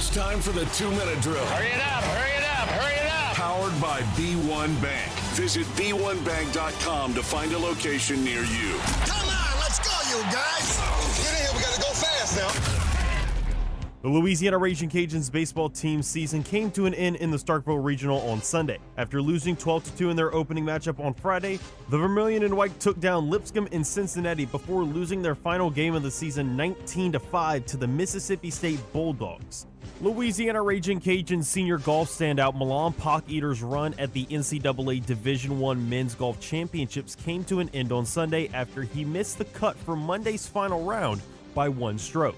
It's time for the 2-minute drill. Hurry it up, hurry it up, hurry it up. Powered by B1 Bank. Visit B1Bank.com to find a location near you. Come on, let's go, you guys. Get in here, we got to go fast now. The Louisiana Raging Cajuns baseball team season came to an end in the Starkville Regional on Sunday. After losing 12-2 in their opening matchup on Friday, the Vermilion and White took down Lipscomb in Cincinnati before losing their final game of the season 19-5 to the Mississippi State Bulldogs. Louisiana Raging Cajuns senior golf standout Milan Pock-Eater's run at the NCAA Division I Men's Golf Championships came to an end on Sunday after he missed the cut for Monday's final round by one stroke.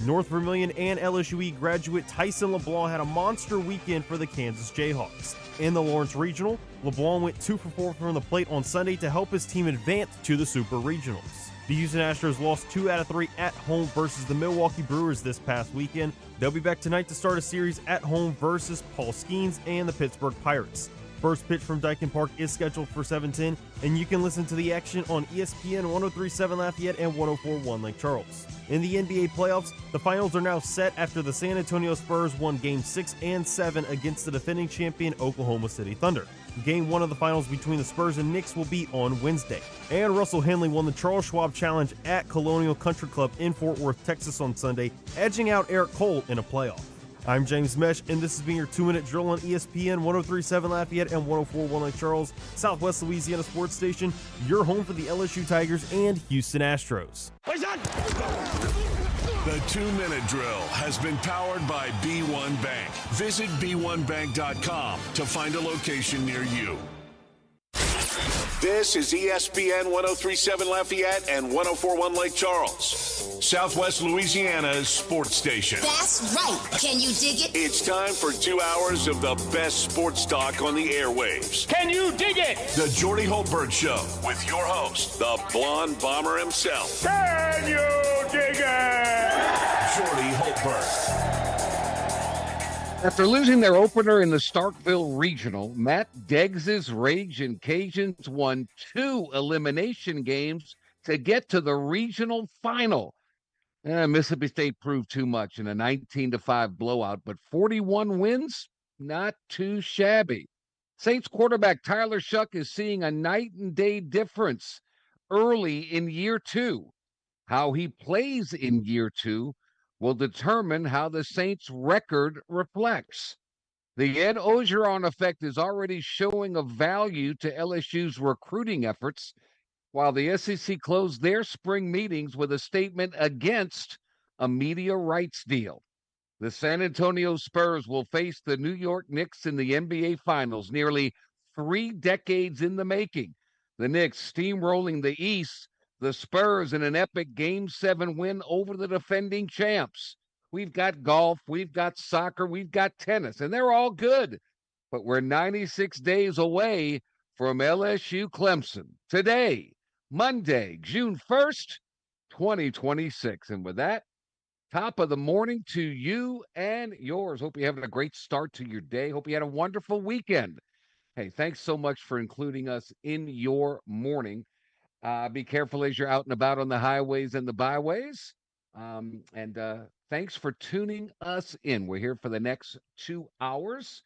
North Vermilion and LSUE graduate Tyson LeBlanc had a monster weekend for the Kansas Jayhawks. In the Lawrence Regional, LeBlanc went 2 for 4 from the plate on Sunday to help his team advance to the Super Regionals. The Houston Astros lost 2 out of 3 at home versus the Milwaukee Brewers this past weekend. They'll be back tonight to start a series at home versus Paul Skeens and the Pittsburgh Pirates. First pitch from Dyken Park is scheduled for 7:10, and you can listen to the action on ESPN 103.7 Lafayette and 104.1 Lake Charles. In the NBA playoffs, the finals are now set after the San Antonio Spurs won Game 6 and 7 against the defending champion Oklahoma City Thunder. Game 1 of the finals between the Spurs and Knicks will be on Wednesday. And Russell Henley won the Charles Schwab Challenge at Colonial Country Club in Fort Worth, Texas on Sunday, edging out Eric Cole in a playoff. I'm James Mesh, and this has been your 2-minute drill on ESPN 103.7 Lafayette and 104.1 Lake Charles, Southwest Louisiana Sports Station, your home for the LSU Tigers and Houston Astros. The 2-minute drill has been powered by B1 Bank. Visit B1Bank.com to find a location near you. This is ESPN 103.7 Lafayette and 104.1 Lake Charles, Southwest Louisiana's sports station. That's right. Can you dig it? It's time for 2 hours of the best sports talk on the airwaves. Can you dig it? The Jordy Hultberg Show with your host, the blonde bomber himself. Can you dig it? Jordy Hultberg. After losing their opener in the Starkville Regional, Matt Deggs' Raging Cajuns won 2 elimination games to get to the regional final. Mississippi State proved too much in a 19-5 blowout, but 41 wins, not too shabby. Saints quarterback Tyler Shuck is seeing a night and day difference early in year 2. How he plays in year 2 will determine how the Saints' record reflects. The Ed Ogeron effect is already showing a value to LSU's recruiting efforts, while the SEC closed their spring meetings with a statement against a media rights deal. The San Antonio Spurs will face the New York Knicks in the NBA Finals, nearly 3 decades in the making. The Knicks steamrolling the East, the Spurs in an epic Game 7 win over the defending champs. We've got golf, we've got soccer, we've got tennis, and they're all good. But we're 96 days away from LSU Clemson. Today, Monday, June 1st, 2026. And with that, top of the morning to you and yours. Hope you're having a great start to your day. Hope you had a wonderful weekend. Hey, thanks so much for including us in your morning. Be careful as you're out and about on the highways and the byways. And thanks for tuning us in. We're here for the next 2 hours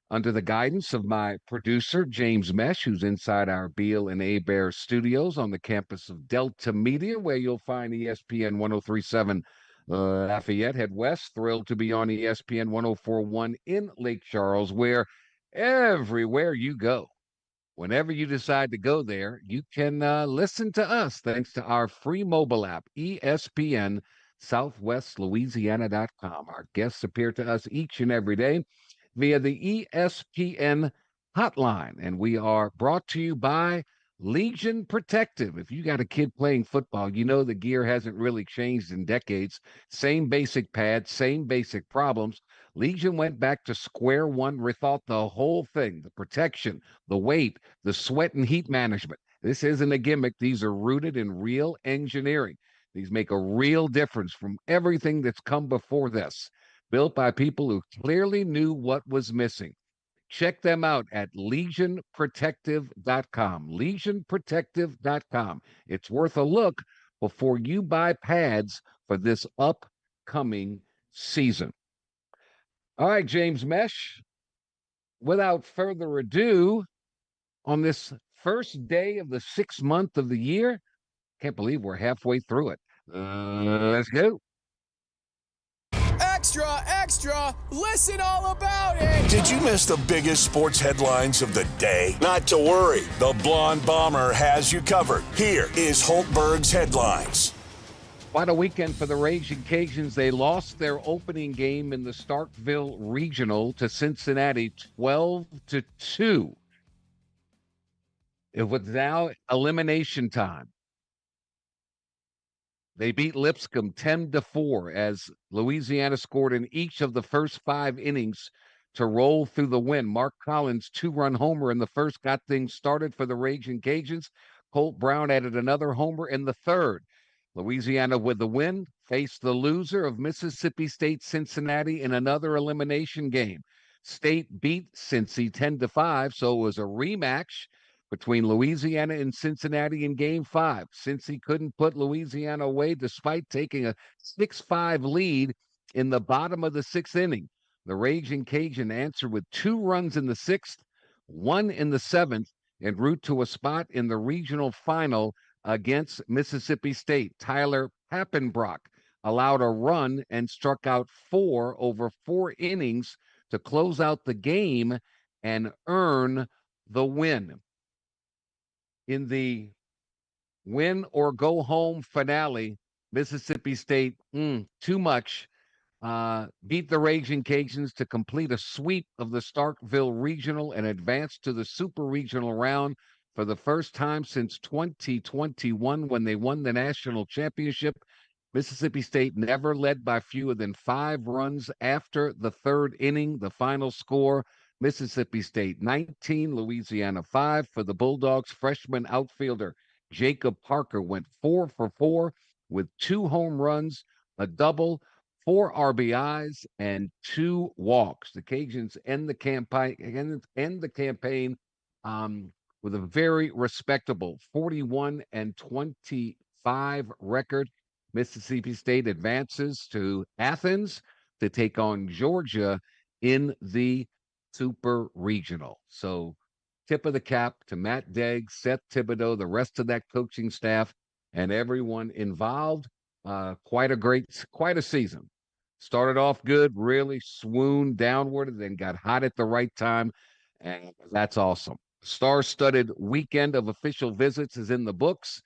under the guidance of my producer, James Mesh, who's inside our Beal and Abear studios on the campus of Delta Media, where you'll find ESPN 103.7 Lafayette. Head west. Thrilled to be on ESPN 104.1 in Lake Charles, where everywhere you go, whenever you decide to go there, you can listen to us thanks to our free mobile app, ESPN SouthwestLouisiana.com. Our guests appear to us each and every day via the ESPN hotline, and we are brought to you by Legion Protective. If you got a kid playing football, you know the gear hasn't really changed in decades. Same basic pads, same basic problems. Legion went back to square one, rethought the whole thing, the protection, the weight, the sweat and heat management. This isn't a gimmick. These are rooted in real engineering. These make a real difference from everything that's come before this. Built by people who clearly knew what was missing. Check them out at legionprotective.com. Legionprotective.com. It's worth a look before you buy pads for this upcoming season. All right, James Mesh. Without further ado, on this first day of the 6th month of the year, can't believe we're halfway through it. Let's go. Extra, extra, listen all about it. Did you miss the biggest sports headlines of the day? Not to worry. The Blonde Bomber has you covered. Here is Hultberg's headlines. Quite a weekend for the Raging Cajuns. They lost their opening game in the Starkville Regional to Cincinnati 12-2. It was now elimination time. They beat Lipscomb 10-4 as Louisiana scored in each of the first 5 innings to roll through the win. Mark Collins' 2-run homer in the first got things started for the Raging Cajuns. Colt Brown added another homer in the third. Louisiana with the win faced the loser of Mississippi State Cincinnati in another elimination game. State beat Cincy 10-5, so it was a rematch between Louisiana and Cincinnati in Game 5. Cincy couldn't put Louisiana away despite taking a 6-5 lead in the bottom of the 6th inning. The Raging Cajun answered with 2 runs in the 6th, 1 in the 7th, en route to a spot in the regional final against Mississippi State. Tyler Pappenbrock allowed a run and struck out 4 over 4 innings to close out the game and earn the win. In the win or go home finale, Mississippi State, too much, beat the Raging Cajuns to complete a sweep of the Starkville Regional and advance to the Super Regional round for the first time since 2021 when they won the national championship. Mississippi State never led by fewer than 5 runs after the 3rd inning. The final score, Mississippi State 19, Louisiana 5. For the Bulldogs, freshman outfielder Jacob Parker went 4 for 4 with 2 home runs, a double, 4 RBIs, and 2 walks. The Cajuns end the campaign with a very respectable 41-25 record. Mississippi State advances to Athens to take on Georgia in the Super Regional. So tip of the cap to Matt Deggs, Seth Thibodeau, the rest of that coaching staff, and everyone involved. Quite a season. Started off good, really swooned downward, and then got hot at the right time, and that's awesome. Star-studded weekend of official visits is in the books.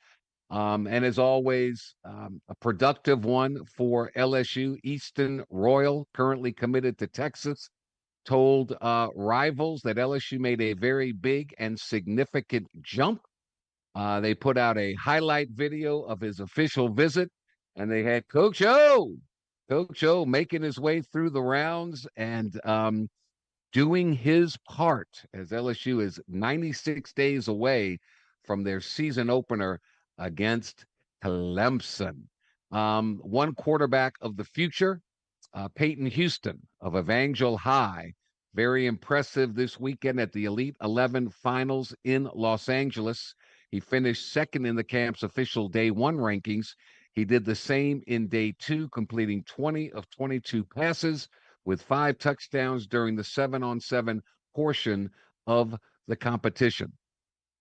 And as always, a productive one for LSU. Easton Royal, currently committed to Texas, told rivals that LSU made a very big and significant jump. They put out a highlight video of his official visit, and they had Coach O making his way through the rounds and doing his part as LSU is 96 days away from their season opener against Clemson. One quarterback of the future, Peyton Houston of Evangel High, very impressive this weekend at the Elite 11 finals in Los Angeles. He finished second in the camp's official day 1 rankings. He did the same in day 2, completing 20 of 22 passes with 5 touchdowns during the 7-on-7 portion of the competition.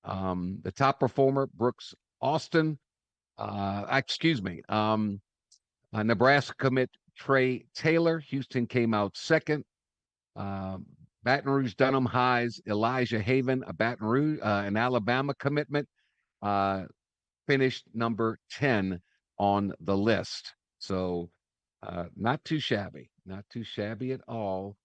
The top performer, Brooks Austin, Nebraska commit Trey Taylor. Houston came out second. Baton Rouge Dunham High's Elijah Haven, an Alabama commitment, finished number 10 on the list. So not too shabby at all.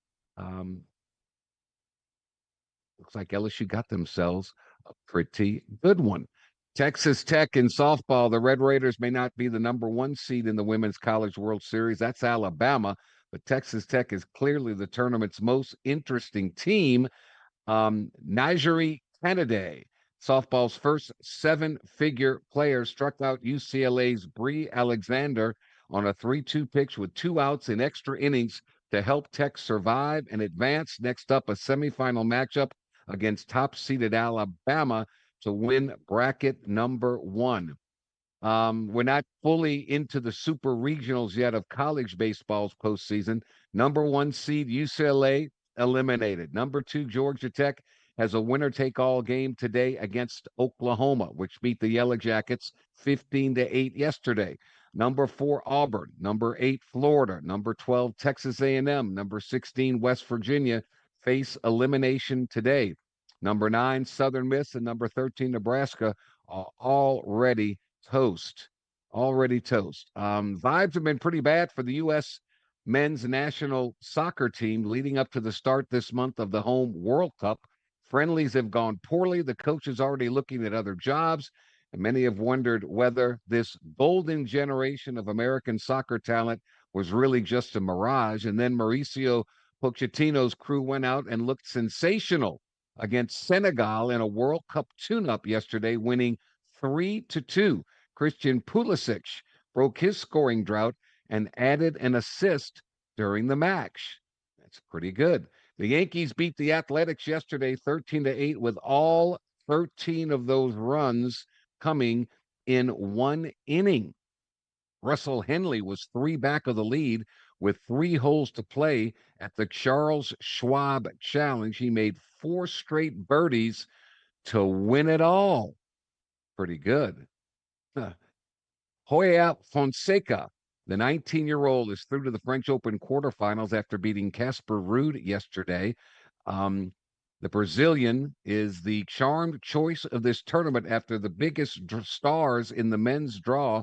Looks like LSU got themselves a pretty good one. Texas Tech in softball, the Red Raiders may not be the number 1 seed in the Women's College World Series. That's Alabama, but Texas Tech is clearly the tournament's most interesting team. Najee Kennedy, softball's first 7-figure player, struck out UCLA's Bree Alexander on a 3-2 pitch with 2 outs in extra innings to help Tech survive and advance. Next up, a semifinal matchup against top-seeded Alabama to win bracket number 1. We're not fully into the super regionals yet of college baseball's postseason. Number 1 seed UCLA eliminated. Number 2 Georgia Tech has a winner-take-all game today against Oklahoma, which beat the Yellow Jackets 15-8 yesterday. Number 4 Auburn, number 8 Florida, number 12 Texas A&M, number 16 West Virginia face elimination today. Number 9 Southern Miss and number 13 Nebraska are already toast. Already toast. Vibes have been pretty bad for the U.S. men's national soccer team leading up to the start this month of the home World Cup. Friendlies have gone poorly. The coach is already looking at other jobs, and many have wondered whether this golden generation of American soccer talent was really just a mirage. And then Mauricio Pochettino's crew went out and looked sensational against Senegal in a World Cup tune-up yesterday, winning 3-2. Christian Pulisic broke his scoring drought and added an assist during the match. That's pretty good. The Yankees beat the Athletics yesterday 13-8 with all 13 of those runs coming in one inning. Russell Henley was 3 back of the lead with 3 holes to play at the Charles Schwab Challenge. He made 4 straight birdies to win it all. Pretty good. Hoya Fonseca, the 19-year-old, is through to the French Open quarterfinals after beating Casper Ruud yesterday. The Brazilian is the charmed choice of this tournament after the biggest stars in the men's draw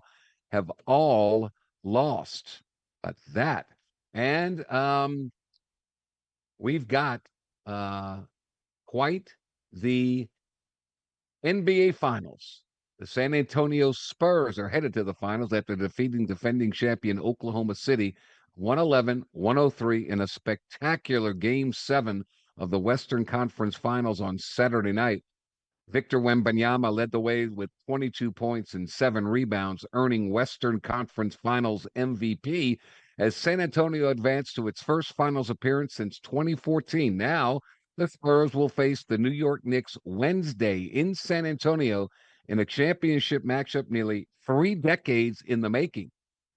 have all lost. But that. And we've got quite the NBA Finals. The San Antonio Spurs are headed to the finals after defeating defending champion Oklahoma City 111-103 in a spectacular Game 7 of the Western Conference Finals on Saturday night. Victor Wembanyama led the way with 22 points and 7 rebounds, earning Western Conference Finals MVP as San Antonio advanced to its first finals appearance since 2014. Now, the Spurs will face the New York Knicks Wednesday in San Antonio in a championship matchup nearly 3 decades in the making.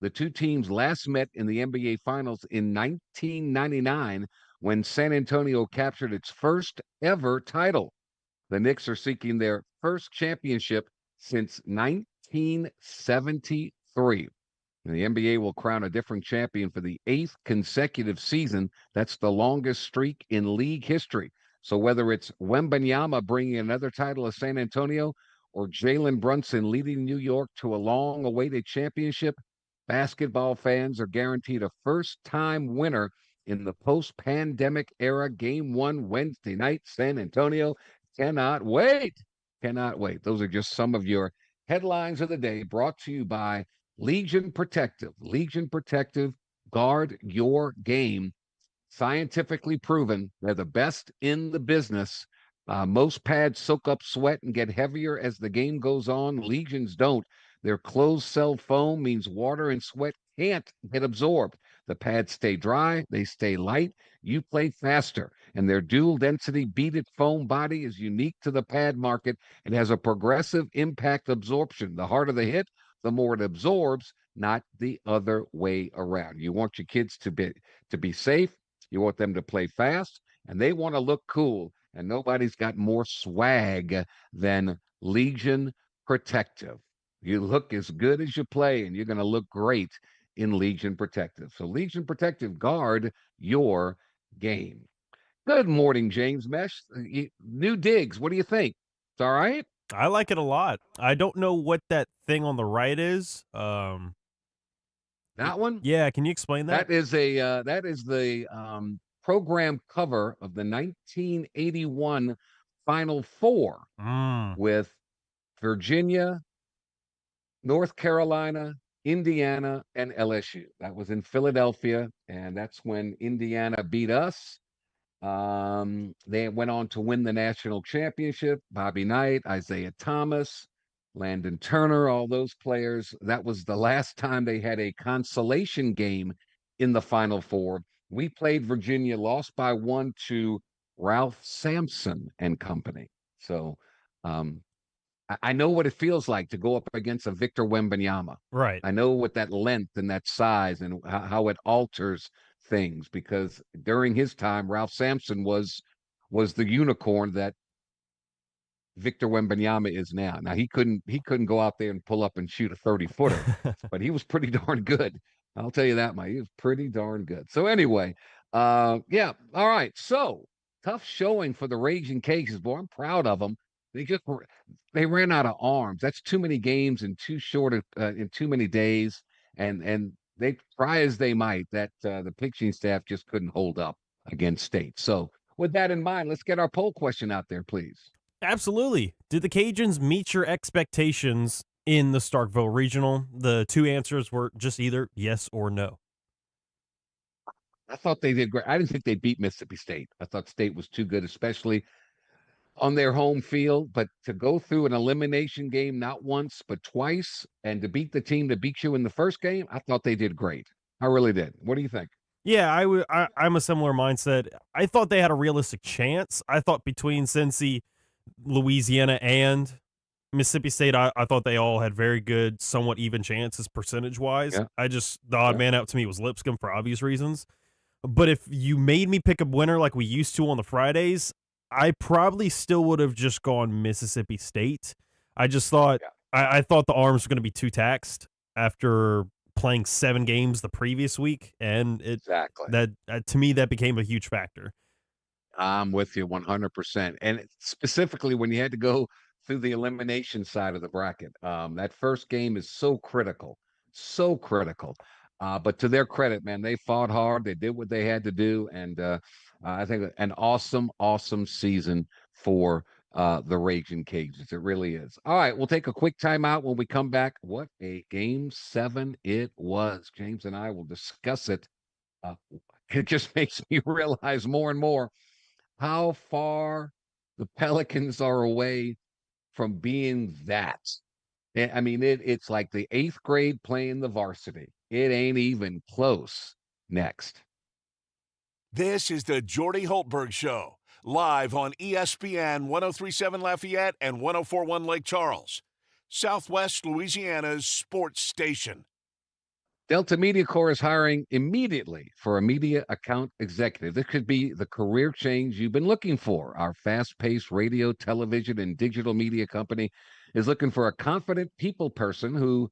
The two teams last met in the NBA Finals in 1999 when San Antonio captured its first ever title. The Knicks are seeking their first championship since 1973. And the NBA will crown a different champion for the 8th consecutive season. That's the longest streak in league history. So whether it's Wembanyama bringing another title of San Antonio or Jalen Brunson leading New York to a long-awaited championship, basketball fans are guaranteed a first-time winner in the post-pandemic era. Game 1 Wednesday night, San Antonio. Cannot wait. Cannot wait. Those are just some of your headlines of the day brought to you by Legion Protective. Legion Protective, guard your game. Scientifically proven, they're the best in the business. Most pads soak up sweat and get heavier as the game goes on. Legions don't. Their closed cell foam means water and sweat can't get absorbed. The pads stay dry, they stay light, you play faster. And their dual density beaded foam body is unique to the pad market. It has a progressive impact absorption. The harder the hit, the more it absorbs, not the other way around. You want your kids to be safe, you want them to play fast, and they want to look cool. And nobody's got more swag than Legion Protective. You look as good as you play, and you're going to look great in Legion Protective. So Legion Protective, guard your game. Good morning, James Mesh. New digs. What do you think? It's all right? I like it a lot. I don't know what that thing on the right is. That one? Yeah, can you explain that? That is the program cover of the 1981 Final Four with Virginia, North Carolina, Indiana, and LSU. That was in Philadelphia, and that's when Indiana beat us. They went on to win the national championship. Bobby Knight, Isaiah Thomas, Landon Turner, all those players. That was the last time they had a consolation game in the Final Four. We played Virginia, lost by 1 to Ralph Sampson and company. So I know what it feels like to go up against a Victor Wembanyama. Right. I know what that length and that size and how it alters things, because during his time, Ralph Sampson was the unicorn that Victor Wembanyama is now. Now he couldn't go out there and pull up and shoot a 30-footer, but he was pretty darn good. I'll tell you that, Mike. He was pretty darn good. So anyway, yeah. All right. So tough showing for the Raging Cajuns, boy. I'm proud of them. They ran out of arms. That's too many games in in too many days. And they try as they might, that the pitching staff just couldn't hold up against State. So with that in mind, let's get our poll question out there, please. Absolutely. Did the Cajuns meet your expectations in the Starkville Regional? The two answers were just either yes or no. I thought they did great. I didn't think they beat Mississippi State. I thought State was too good, especially on their home field. But to go through an elimination game not once but twice, and to beat the team that beat you in the first game, I thought they did great. I really did. What do you think? Yeah, I'm a similar mindset. I thought they had a realistic chance. I thought between Cincy, Louisiana, and Mississippi State, I thought they all had very good, somewhat even chances percentage-wise. Yeah. The odd man out to me was Lipscomb for obvious reasons. But if you made me pick a winner like we used to on the Fridays, I probably still would have just gone Mississippi State. I just thought I thought the arms were going to be too taxed after playing 7 games the previous week, and that to me that became a huge factor. I'm with you 100%. And specifically when you had to go through the elimination side of the bracket, that first game is so critical. But to their credit, man, they fought hard. They did what they had to do. And I think an awesome season for the Raging Cajuns. It really is. All right, we'll take a quick timeout. When we come back, what a Game 7 it was. James and I will discuss it. It just makes me realize more and more how far the Pelicans are away from being that. I mean, it's like the 8th grade playing the varsity. It ain't even close. Next. This is the Jordy Hultberg Show, live on ESPN 1037 Lafayette and 1041 Lake Charles, Southwest Louisiana's sports station. Delta Media Corps is hiring immediately for a media account executive. This could be the career change you've been looking for. Our fast-paced radio, television, and digital media company is looking for a confident people person who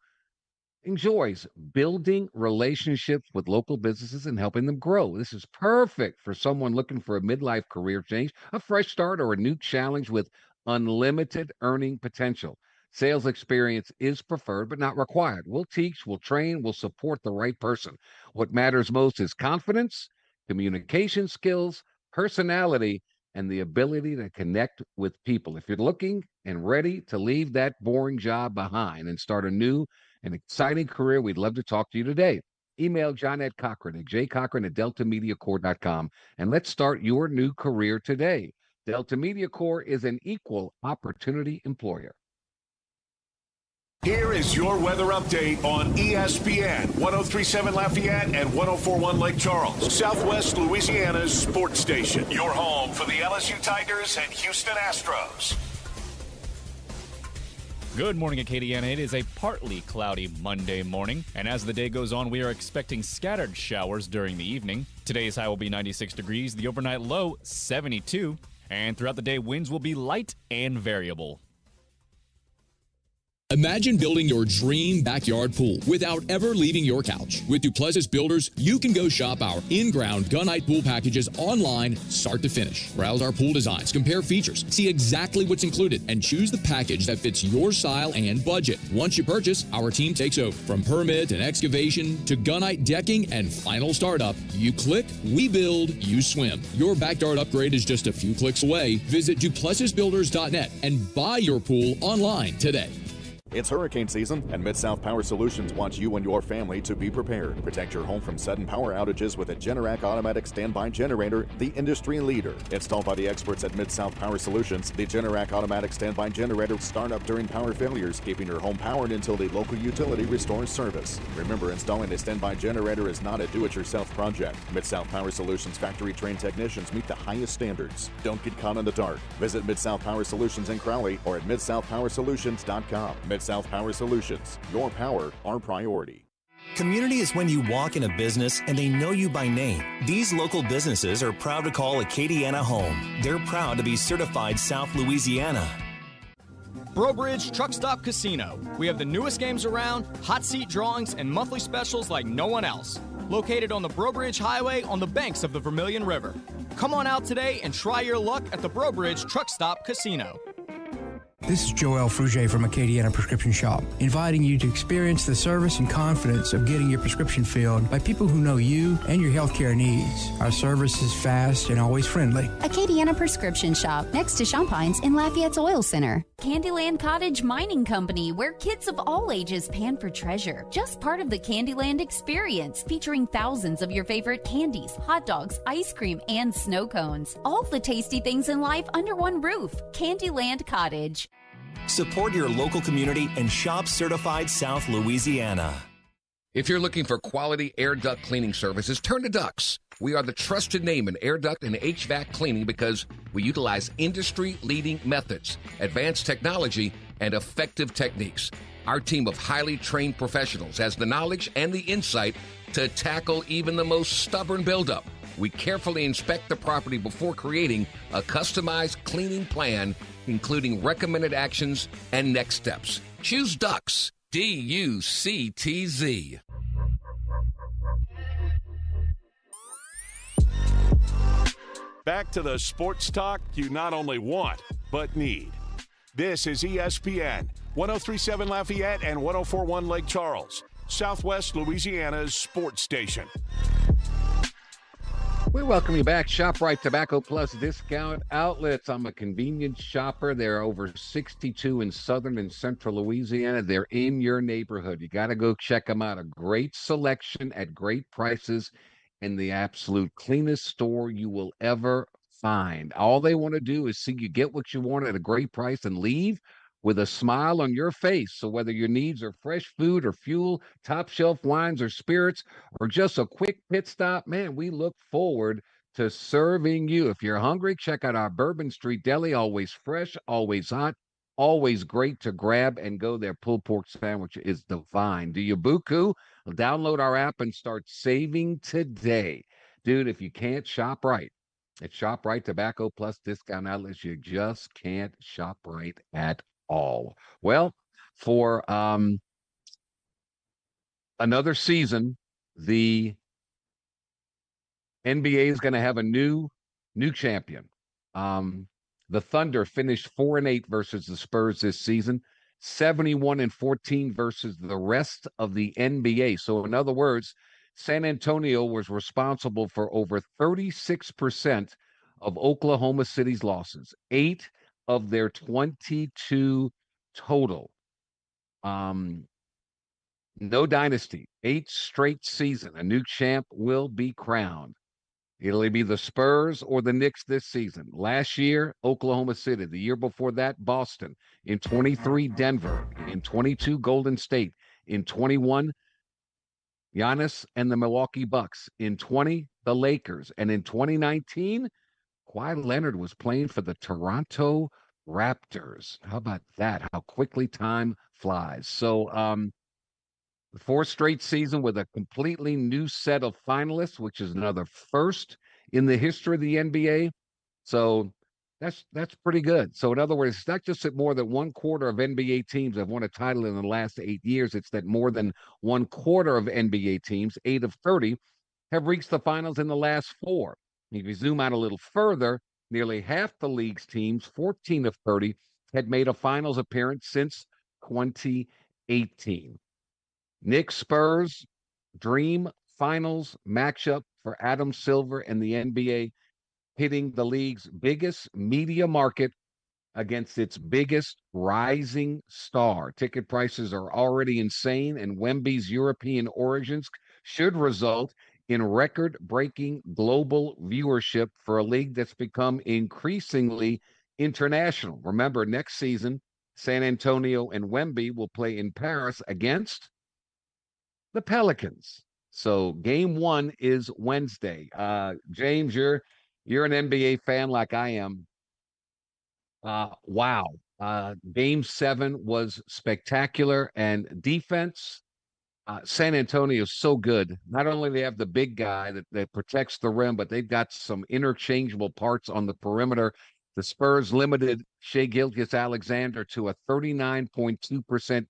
enjoys building relationships with local businesses and helping them grow. This is perfect for someone looking for a midlife career change, a fresh start, or a new challenge with unlimited earning potential. Sales experience is preferred, but not required. We'll teach, we'll train, we'll support the right person. What matters most is confidence, communication skills, personality, and the ability to connect with people. If you're looking and ready to leave that boring job behind and start a new and exciting career, we'd love to talk to you today. Email John Cochran at jcochran@deltamediacorps.com, and let's start your new career today. Delta Media Corps is an equal opportunity employer. Here is your weather update on ESPN 1037 Lafayette and 1041 Lake Charles, Southwest Louisiana's sports station. Your home for the LSU Tigers and Houston Astros. Good morning, Acadiana. It is a partly cloudy Monday morning, and as the day goes on, we are expecting scattered showers during the evening. Today's high will be 96 degrees, the overnight low 72, and throughout the day, winds will be light and variable. Imagine building your dream backyard pool without ever leaving your couch. With Duplessis Builders, you can go shop our in-ground gunite pool packages online, start to finish. Browse our pool designs, compare features, see exactly what's included, and choose the package that fits your style and budget. Once you purchase, our team takes over. From permit and excavation to gunite decking and final startup, you click, we build, you swim. Your backyard upgrade is just a few clicks away. Visit DuplessisBuilders.net and buy your pool online today. It's hurricane season, and Mid-South Power Solutions wants you and your family to be prepared. Protect your home from sudden power outages with a Generac automatic standby generator, the industry leader. Installed by the experts at Mid-South Power Solutions, the Generac automatic standby generator start up during power failures, keeping your home powered until the local utility restores service. Remember, installing a standby generator is not a do-it-yourself project. Mid-South Power Solutions factory-trained technicians meet the highest standards. Don't get caught in the dark. Visit Mid-South Power Solutions in Crowley or at midsouthpowersolutions.com. Mid-South Power Solutions. Your power, our priority. Community is when you walk in a business and they know you by name. These local businesses are proud to call Acadiana home. They're proud to be certified South Louisiana. Brobridge Truck Stop Casino. We have the newest games around, hot seat drawings, and monthly specials like no one else. Located on the Brobridge Highway on the banks of the Vermilion River. Come on out today and try your luck at the Brobridge Truck Stop Casino. This is Joel Fruget from Acadiana Prescription Shop, inviting you to experience the service and confidence of getting your prescription filled by people who know you and your healthcare needs. Our service is fast and always friendly. Acadiana Prescription Shop, next to Champagne's in Lafayette's Oil Center. Candyland Cottage Mining Company, where kids of all ages pan for treasure. Just part of the Candyland experience, featuring thousands of your favorite candies, hot dogs, ice cream, and snow cones. All the tasty things in life under one roof. Candyland Cottage. Support your local community and shop certified South Louisiana. If you're looking for quality air duct cleaning services, turn to Ducks. We are the trusted name in air duct and HVAC cleaning because we utilize industry-leading methods, advanced technology, and effective techniques. Our team of highly trained professionals has the knowledge and the insight to tackle even the most stubborn buildup. We carefully inspect the property before creating a customized cleaning plan, including recommended actions and next steps. Choose Ducks, D-U-C-T-Z. Back to the sports talk you not only want, but need. This is ESPN, 1037 Lafayette and 1041 Lake Charles, Southwest Louisiana's sports station. We welcome you back. ShopRite Tobacco Plus discount outlets. I'm a convenience shopper. There are over 62 in southern and central Louisiana. They're in your neighborhood. You got to go check them out. A great selection at great prices in the absolute cleanest store you will ever find. All they want to do is see you get what you want at a great price and leave with a smile on your face. So whether your needs are fresh food or fuel, top shelf wines or spirits, or just a quick pit stop, man, we look forward to serving you. If you're hungry, check out our Bourbon Street Deli. Always fresh, always hot, always great to grab and go. Their pulled pork sandwich is divine. Do you buku? Download our app and start saving today. Dude, if you can't shop right at ShopRite Tobacco Plus discount outlets, you just can't shop right at all. Well, for another season, the NBA is going to have a new champion. The Thunder finished 4-8 versus the Spurs this season, 71-14 versus the rest of the NBA. So in other words, San Antonio was responsible for over 36% of Oklahoma City's losses, 8 of their 22 total. No dynasty, 8 straight season. A new champ will be crowned. It'll be the Spurs or the Knicks this season. Last year, Oklahoma City. The year before that, Boston. In 23, Denver. In 22, Golden State. In 21, Giannis and the Milwaukee Bucks. In 20, the Lakers. And in 2019, Kawhi Leonard was playing for the Toronto Raptors. How about that? How quickly time flies. So, the 4th straight season with a completely new set of finalists, which is another first in the history of the NBA. So that's pretty good. So in other words, it's not just that more than 1/4 of NBA teams have won a title in the last 8 years. It's that more than 1/4 of NBA teams, 8 of 30, have reached the finals in the last 4. If you zoom out a little further, nearly half the league's teams, 14 of 30, had made a finals appearance since 2018. Knicks Spurs dream finals matchup for Adam Silver and the NBA, hitting the league's biggest media market against its biggest rising star. Ticket prices are already insane, and Wemby's European origins should result in record-breaking global viewership for a league that's become increasingly international. Remember, next season, San Antonio and Wemby will play in Paris against the Pelicans. So game one is Wednesday. James, you're an NBA fan like I am. Wow. Game seven was spectacular, and defense. San Antonio is so good. Not only they have the big guy that protects the rim, but they've got some interchangeable parts on the perimeter. The Spurs limited Shai Gilgeous-Alexander to a 39.2%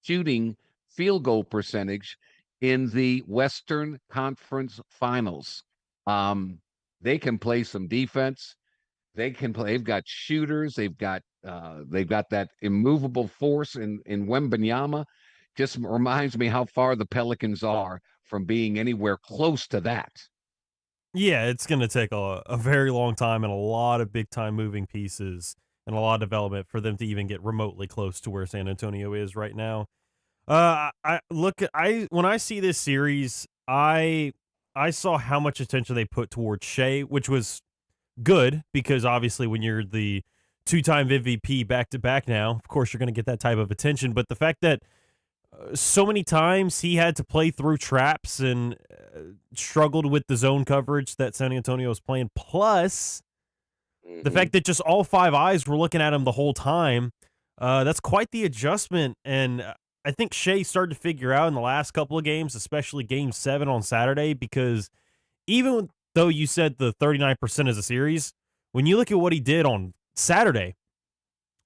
shooting field goal percentage in the Western Conference Finals. They can play some defense. They can play. They've got shooters. They've got that immovable force in Wembanyama. Just reminds me how far the Pelicans are from being anywhere close to that. Yeah, it's going to take a very long time and a lot of big time moving pieces and a lot of development for them to even get remotely close to where San Antonio is right now. When I see this series, I saw how much attention they put towards Shai, which was good because obviously when you're the two-time MVP back to back now, of course you're going to get that type of attention. But the fact that so many times he had to play through traps and struggled with the zone coverage that San Antonio was playing, plus the fact that just all five eyes were looking at him the whole time, that's quite the adjustment. And I think Shai started to figure out in the last couple of games, especially game 7 on Saturday, because even though you said the 39% is a series, when you look at what he did on Saturday,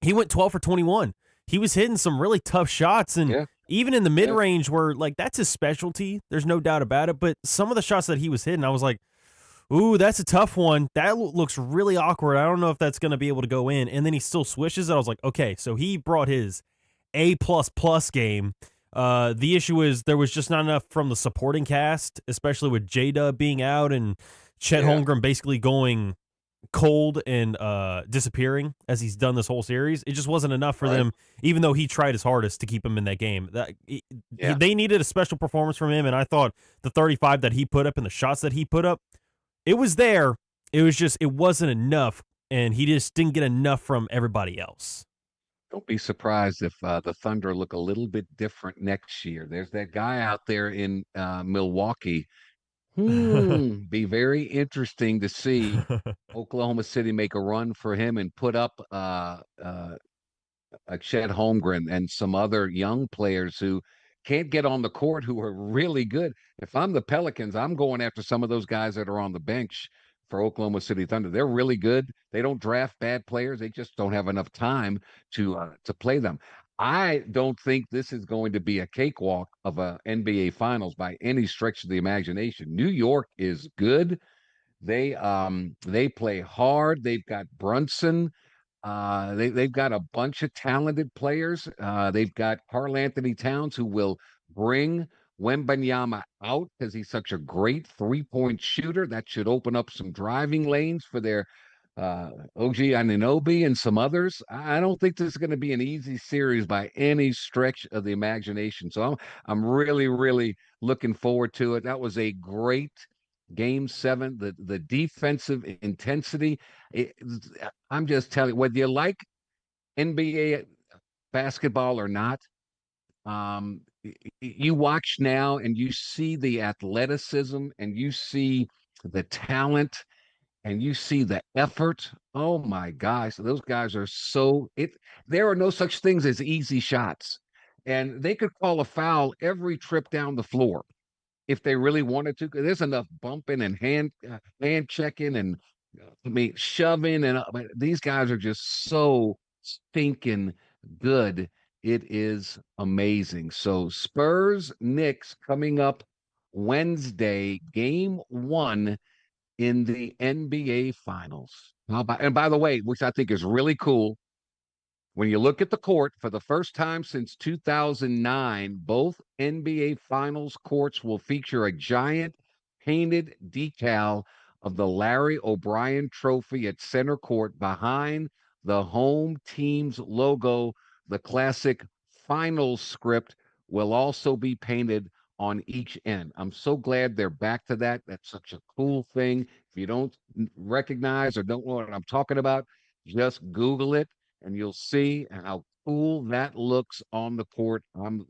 he went 12 for 21. He was hitting some really tough shots, and even in the mid-range where, like, that's his specialty, there's no doubt about it, but some of the shots that he was hitting, I was like, ooh, that's a tough one. That looks really awkward. I don't know if that's going to be able to go in, and then he still swishes it. I was like, okay, so he brought his A++ game. The issue is there was just not enough from the supporting cast, especially with J-Dub being out and Chet Holmgren basically going cold and disappearing as he's done this whole series. It just wasn't enough for them, even though he tried his hardest to keep him in that game. They needed a special performance from him, and I thought the 35 that he put up and the shots that he put up, it was there. It was just, it wasn't enough, and he just didn't get enough from everybody else. Don't be surprised if the Thunder look a little bit different next year. There's that guy out there in Milwaukee. Be very interesting to see Oklahoma City make a run for him and put up a Chet Holmgren and some other young players who can't get on the court who are really good. If I'm the Pelicans, I'm going after some of those guys that are on the bench for Oklahoma City Thunder. They're really good. They don't draft bad players. They just don't have enough time to play them. I don't think this is going to be a cakewalk of a NBA Finals by any stretch of the imagination. New York is good. They play hard. They've got Brunson. They've got a bunch of talented players. They've got Karl Anthony Towns, who will bring Wembanyama out because he's such a great three-point shooter. That should open up some driving lanes for their OG Anunoby and some others. I don't think this is going to be an easy series by any stretch of the imagination. So I'm really, really looking forward to it. That was a great game 7. The defensive intensity. I'm just telling you, whether you like NBA basketball or not, you watch now and you see the athleticism and you see the talent and you see the effort. Oh my gosh, those guys are there are no such things as easy shots. And they could call a foul every trip down the floor if they really wanted to. There's enough bumping and hand checking and shoving, and these guys are just so stinking good. It is amazing. So Spurs Knicks coming up Wednesday, game 1 in the NBA Finals. And by the way, which I think is really cool, when you look at the court, for the first time since 2009, both NBA Finals courts will feature a giant painted decal of the Larry O'Brien Trophy at center court behind the home team's logo, the classic final script, will also be painted on each end. I'm so glad they're back to that. That's such a cool thing. If you don't recognize or don't know what I'm talking about, just Google it and you'll see how cool that looks on the court. I'm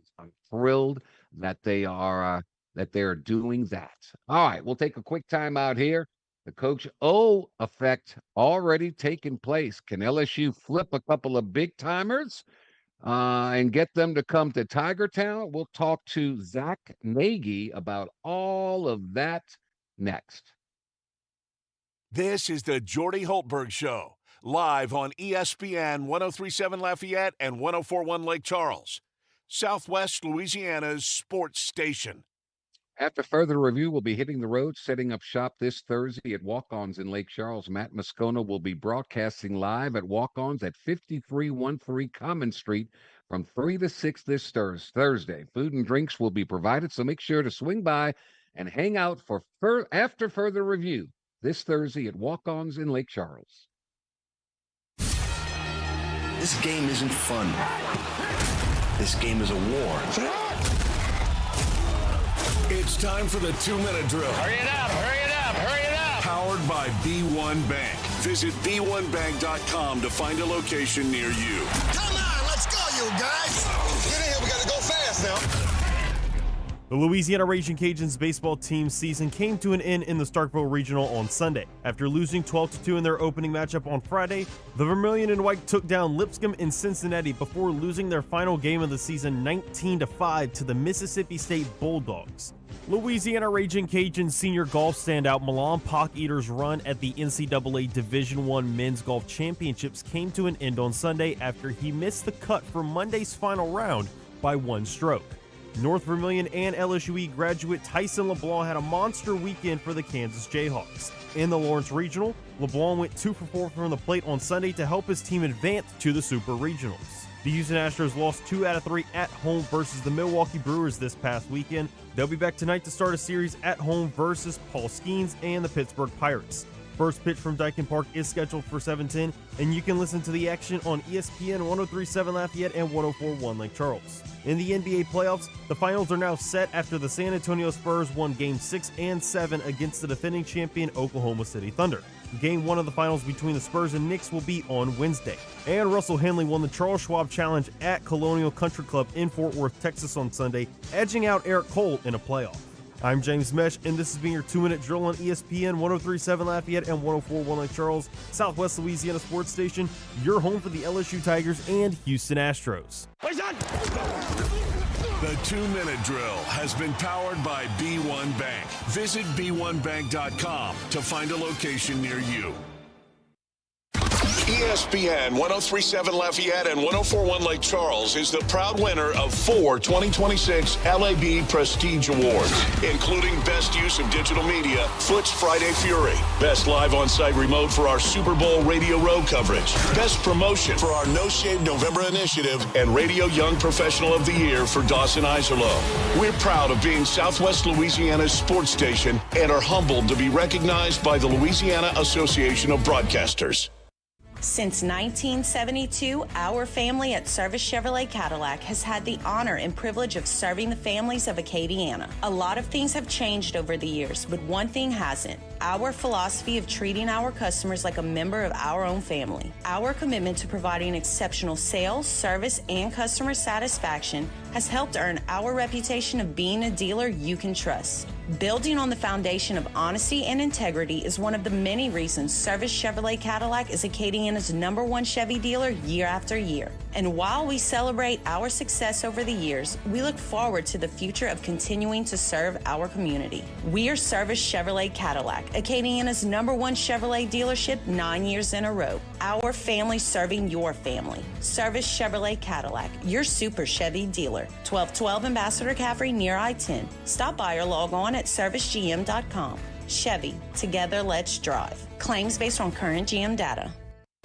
thrilled that they're doing that. All right, we'll take a quick time out here. The Coach O effect already taking place. Can LSU flip a couple of big timers and get them to come to Tiger Town? We'll talk to Zach Nagy about all of that next. This is the Jordy Hultberg Show, live on ESPN 1037 Lafayette and 1041 Lake Charles, Southwest Louisiana's sports station. After further review, we'll be hitting the road, setting up shop this Thursday at Walk-Ons in Lake Charles. Matt Moscona will be broadcasting live at Walk-Ons at 5313 Common Street from 3 to 6 this Thursday. Food and drinks will be provided, so make sure to swing by and hang out after further review this Thursday at Walk-Ons in Lake Charles. This game isn't fun. This game is a war. It's time for the 2-minute drill. Hurry it up, hurry it up, hurry it up. Powered by B1 Bank. Visit b1bank.com to find a location near you. Come on, let's go, you guys. Get in here, we gotta go fast now. The Louisiana Raging Cajuns baseball team season came to an end in the Starkville Regional on Sunday. After losing 12-2 in their opening matchup on Friday, the Vermilion and White took down Lipscomb in Cincinnati before losing their final game of the season 19-5 to the Mississippi State Bulldogs. Louisiana Raging Cajuns senior golf standout Milan Pock-Eater's run at the NCAA Division I Men's Golf Championships came to an end on Sunday after he missed the cut for Monday's final round by 1 stroke. North Vermilion and LSUE graduate Tyson LeBlanc had a monster weekend for the Kansas Jayhawks. In the Lawrence Regional, LeBlanc went 2 for 4 from the plate on Sunday to help his team advance to the Super Regionals. The Houston Astros lost 2 out of 3 at home versus the Milwaukee Brewers this past weekend. They'll be back tonight to start a series at home versus Paul Skeens and the Pittsburgh Pirates. First pitch from Dyken Park is scheduled for 7:10, and you can listen to the action on ESPN 1037 Lafayette and 1041 Lake Charles. In the NBA playoffs, the finals are now set after the San Antonio Spurs won Game 6 and 7 against the defending champion Oklahoma City Thunder. Game 1 of the finals between the Spurs and Knicks will be on Wednesday. And Russell Henley won the Charles Schwab Challenge at Colonial Country Club in Fort Worth, Texas on Sunday, edging out Eric Cole in a playoff. I'm James Mesh, and this has been your 2-minute drill on ESPN 1037 Lafayette and 1041 Lake Charles, Southwest Louisiana sports station, your home for the LSU Tigers and Houston Astros. The 2-minute drill has been powered by B1 Bank. Visit b1bank.com to find a location near you. ESPN 1037 Lafayette and 1041 Lake Charles is the proud winner of 4 2026 LAB Prestige Awards, including Best Use of Digital Media, Foot's Friday Fury, Best Live On-Site Remote for our Super Bowl Radio Row coverage, Best Promotion for our No Shave November initiative, and Radio Young Professional of the Year for Dawson Iserloh. We're proud of being Southwest Louisiana's sports station and are humbled to be recognized by the Louisiana Association of Broadcasters. Since 1972, our family at Service Chevrolet Cadillac has had the honor and privilege of serving the families of Acadiana. A lot of things have changed over the years, but one thing hasn't: our philosophy of treating our customers like a member of our own family. Our commitment to providing exceptional sales, service, and customer satisfaction has helped earn our reputation of being a dealer you can trust. Building on the foundation of honesty and integrity is one of the many reasons Service Chevrolet Cadillac is Acadiana's #1 Chevy dealer year after year. And while we celebrate our success over the years, we look forward to the future of continuing to serve our community. We are Service Chevrolet Cadillac, Acadiana's #1 Chevrolet dealership 9 years in a row. Our family serving your family. Service Chevrolet Cadillac, your super Chevy dealer. 1212 Ambassador Caffrey near I-10. Stop by or log on at servicegm.com. Chevy, together let's drive. Claims based on current GM data.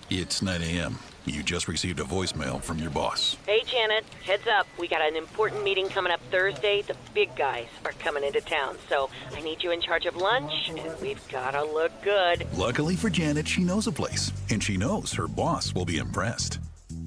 It's 9 a.m. You just received a voicemail from your boss. Hey, Janet. Heads up. We got an important meeting coming up Thursday. The big guys are coming into town, so I need you in charge of lunch, and we've got to look good. Luckily for Janet, she knows a place, and she knows her boss will be impressed.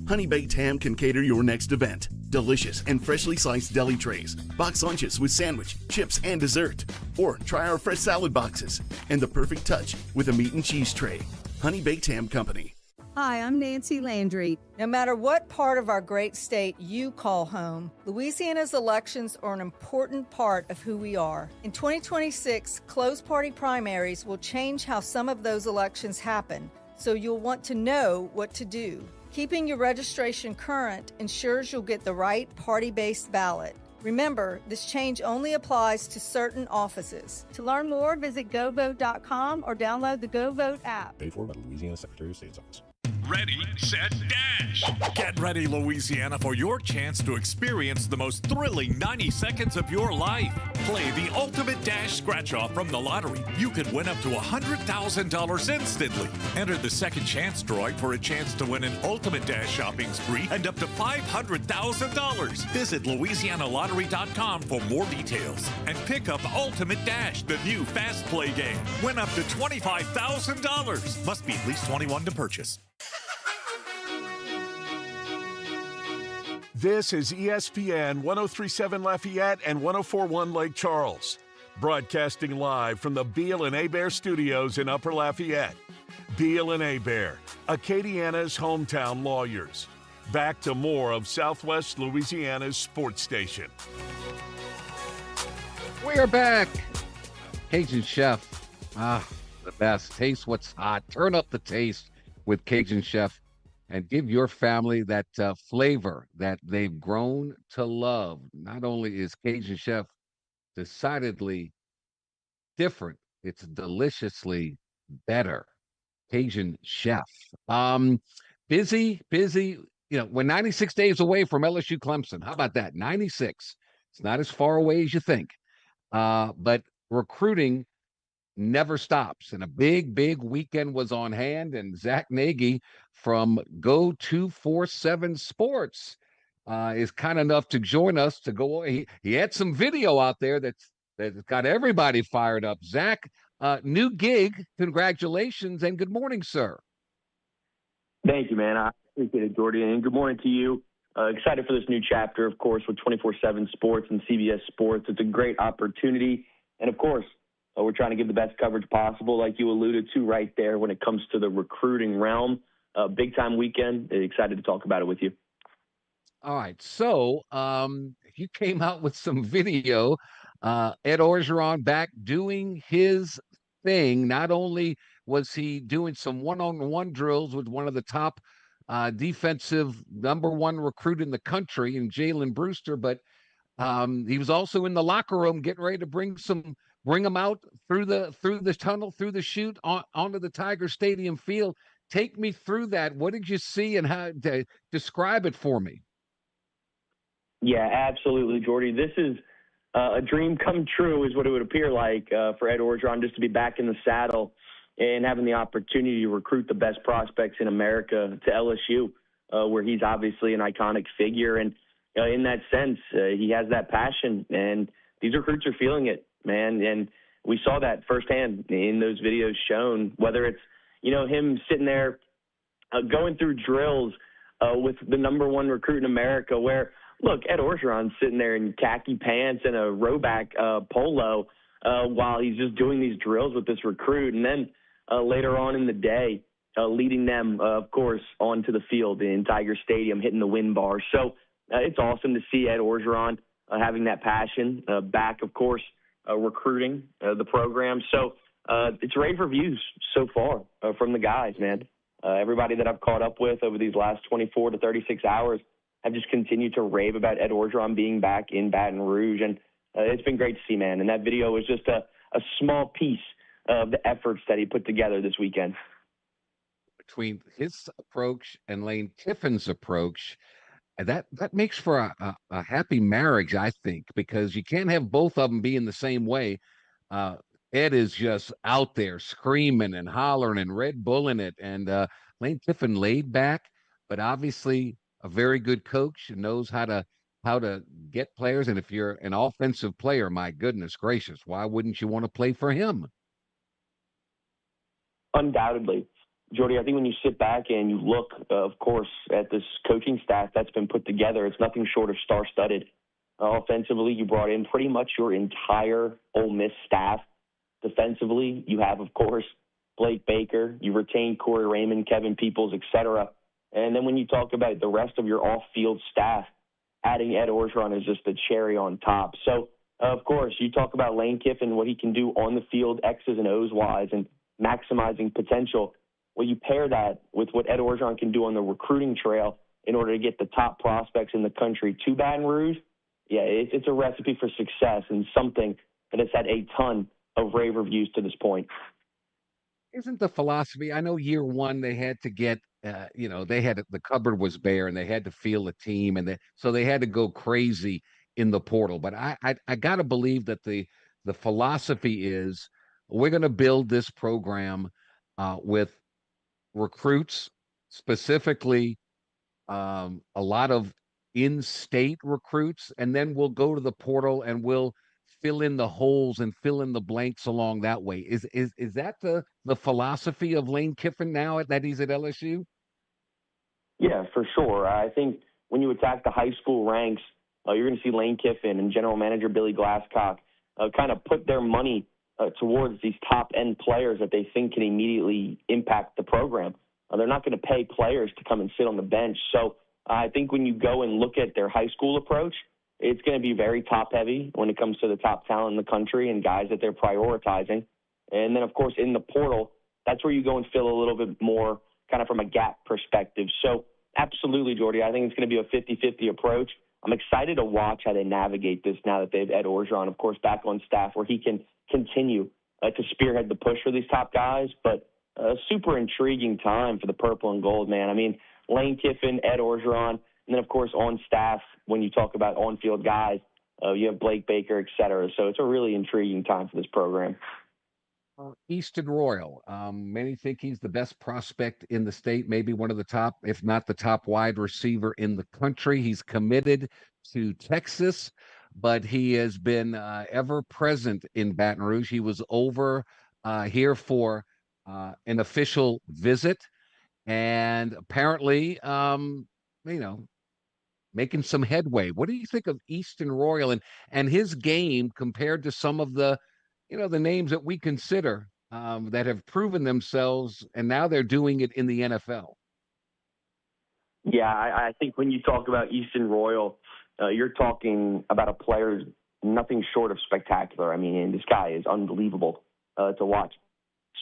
Honey Baked Ham can cater your next event. Delicious and freshly sliced deli trays, box lunches with sandwich, chips, and dessert. Or try our fresh salad boxes and the perfect touch with a meat and cheese tray. Honey Baked Ham Company. Hi, I'm Nancy Landry. No matter what part of our great state you call home, Louisiana's elections are an important part of who we are. In 2026, closed party primaries will change how some of those elections happen, so you'll want to know what to do. Keeping your registration current ensures you'll get the right party-based ballot. Remember, this change only applies to certain offices. To learn more, visit govote.com or download the GoVote app. Paid for by the Louisiana Secretary of State's office. Ready, set, dash. Get ready, Louisiana, for your chance to experience the most thrilling 90 seconds of your life. Play the ultimate dash scratch-off from the lottery. You could win up to $100,000 instantly. Enter the second chance drawing for a chance to win an ultimate dash shopping spree and up to $500,000. Visit LouisianaLottery.com for more details and pick up Ultimate Dash, the new fast play game. Win up to $25,000. Must be at least 21 to purchase. This is ESPN 1037 Lafayette and 1041 Lake Charles, broadcasting live from the Beal and Hebert studios in Upper Lafayette. Beal and Hebert, Acadiana's hometown lawyers. Back to more of Southwest Louisiana's sports station. We are back. Cajun Chef. The best. Taste what's hot. Turn up the taste with Cajun Chef and give your family that flavor that they've grown to love. Not only is Cajun Chef decidedly different, it's deliciously better. Cajun Chef. Busy. You know, we're 96 days away from LSU Clemson. How about that? 96. It's not as far away as you think. But recruiting never stops. And a big weekend was on hand. And Zach Nagy from Go 247 Sports is kind enough to join us to go. He had some video out there that's got everybody fired up. Zach, new gig. Congratulations and good morning, sir. Thank you, man. I appreciate it, Jordy. And good morning to you. Excited for this new chapter, of course, with 24/7 Sports and CBS Sports. It's a great opportunity. And, of course, we're trying to give the best coverage possible, like you alluded to right there when it comes to the recruiting realm. Big-time weekend. Excited to talk about it with you. All right. So you came out with some video. Ed Orgeron back doing his thing. Not only was he doing some one-on-one drills with one of the top defensive #1 recruit in the country, in Jalen Brewster, but he was also in the locker room getting ready to bring them out through the tunnel, through the chute onto the Tiger Stadium field. Take me through that. What did you see and how to describe it for me? Yeah, absolutely, Jordy. This is a dream come true is what it would appear like for Ed Orgeron, just to be back in the saddle and having the opportunity to recruit the best prospects in America to LSU, where he's obviously an iconic figure. And in that sense, he has that passion, and these recruits are feeling it, man. And we saw that firsthand in those videos shown, whether it's, him sitting there going through drills with the #1 recruit in America, where, look, Ed Orgeron's sitting there in khaki pants and a rowback polo while he's just doing these drills with this recruit. And then later on in the day, leading them, of course, onto the field in Tiger Stadium, hitting the win bar. So it's awesome to see Ed Orgeron having that passion back, of course, recruiting the program. So it's rave reviews so far from the guys, man. Everybody that I've caught up with over these last 24 to 36 hours have just continued to rave about Ed Orgeron being back in Baton Rouge. And it's been great to see, man. And that video was just a small piece of the efforts that he put together this weekend. Between his approach and Lane Kiffin's approach, that makes for a happy marriage, I think, because you can't have both of them be in the same way. Ed is just out there screaming and hollering and Red Bulling it, and Lane Kiffin laid back, but obviously a very good coach and knows how to get players. And if you're an offensive player, my goodness gracious, why wouldn't you want to play for him? Undoubtedly. Jordy, I think when you sit back and you look, of course, at this coaching staff that's been put together, it's nothing short of star-studded. Offensively, you brought in pretty much your entire Ole Miss staff. Defensively, you have, of course, Blake Baker. You retained Corey Raymond, Kevin Peoples, etc. And then when you talk about the rest of your off-field staff, adding Ed Orgeron is just the cherry on top. So, of course, you talk about Lane Kiffin, what he can do on the field, X's and O's wise, and maximizing potential. Well, you pair that with what Ed Orgeron can do on the recruiting trail in order to get the top prospects in the country to Baton Rouge. Yeah, it's a recipe for success and something that has had a ton of rave reviews to this point. Isn't the philosophy? I know year one they had to get, the cupboard was bare and they had to feel a team, and so they had to go crazy in the portal. But I got to believe that the philosophy is we're going to build this program with recruits, specifically a lot of in-state recruits, and then we'll go to the portal and we'll fill in the holes and fill in the blanks along that way. Is that the philosophy of Lane Kiffin now that he's at LSU? Yeah, for sure. I think when you attack the high school ranks, you're going to see Lane Kiffin and general manager Billy Glasscock kind of put their money towards these top-end players that they think can immediately impact the program. They're not going to pay players to come and sit on the bench. So I think when you go and look at their high school approach, it's going to be very top-heavy when it comes to the top talent in the country and guys that they're prioritizing. And then, of course, in the portal, that's where you go and fill a little bit more kind of from a gap perspective. So absolutely, Jordy, I think it's going to be a 50-50 approach. I'm excited to watch how they navigate this now that they've Ed Orgeron, of course, back on staff, where he can continue to spearhead the push for these top guys. But a super intriguing time for the purple and gold, man. I mean, Lane Kiffin, Ed Orgeron, and then, of course, on staff, when you talk about on-field guys, you have Blake Baker, et cetera. So it's a really intriguing time for this program. Easton Royal. Many think he's the best prospect in the state, maybe one of the top, if not the top wide receiver in the country. He's committed to Texas, but he has been ever present in Baton Rouge. He was over here for an official visit, and apparently, making some headway. What do you think of Easton Royal and his game compared to some of the names that we consider that have proven themselves, and now they're doing it in the NFL? Yeah, I think when you talk about Easton Royal, you're talking about a player nothing short of spectacular. I mean, this guy is unbelievable to watch.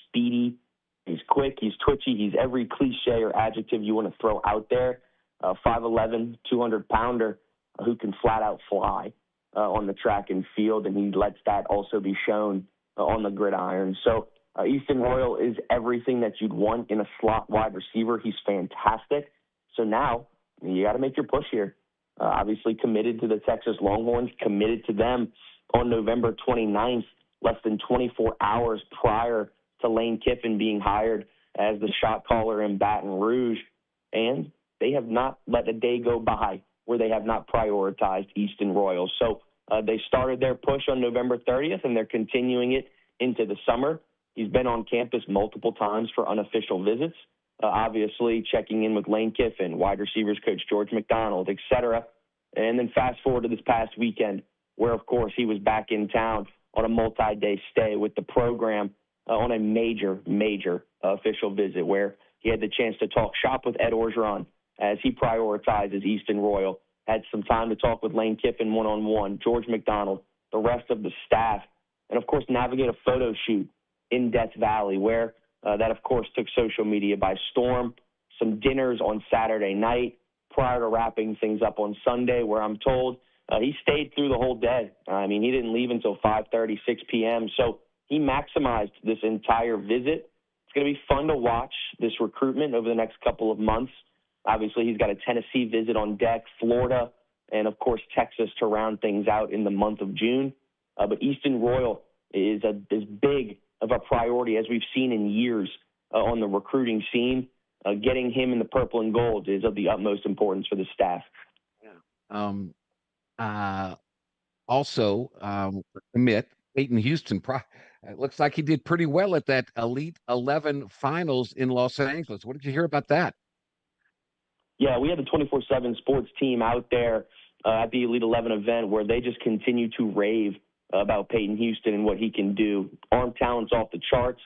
Speedy, he's quick, he's twitchy, he's every cliche or adjective you want to throw out there. 5'11", 200-pounder who can flat out fly on the track and field, and he lets that also be shown on the gridiron. So Easton Royal is everything that you'd want in a slot wide receiver. He's fantastic. So now you got to make your push here. Obviously committed to the Texas Longhorns, committed to them on November 29th, less than 24 hours prior to Lane Kiffin being hired as the shot caller in Baton Rouge. And they have not let a day go by where they have not prioritized Easton Royal. So they started their push on November 30th, and they're continuing it into the summer. He's been on campus multiple times for unofficial visits, obviously checking in with Lane Kiffin, wide receivers coach George McDonald, et cetera. And then fast forward to this past weekend, where, of course, he was back in town on a multi-day stay with the program on a major official visit, where he had the chance to talk shop with Ed Orgeron as he prioritizes Easton Royal, had some time to talk with Lane Kiffin one-on-one, George McDonald, the rest of the staff, and, of course, navigate a photo shoot in Death Valley, where that, of course, took social media by storm. Some dinners on Saturday night prior to wrapping things up on Sunday, where I'm told he stayed through the whole day. I mean, he didn't leave until 5:30, 6 p.m., so he maximized this entire visit. It's going to be fun to watch this recruitment over the next couple of months. Obviously, he's got a Tennessee visit on deck, Florida, and, of course, Texas to round things out in the month of June. But Easton Royal is as big of a priority as we've seen in years on the recruiting scene. getting him in the purple and gold is of the utmost importance for the staff. Also, commit Peyton Houston. It looks like he did pretty well at that Elite 11 finals in Los Angeles. What did you hear about that? Yeah, we had the 24/7 sports team out there at the Elite 11 event where they just continue to rave about Peyton Houston and what he can do. Arm talent's off the charts.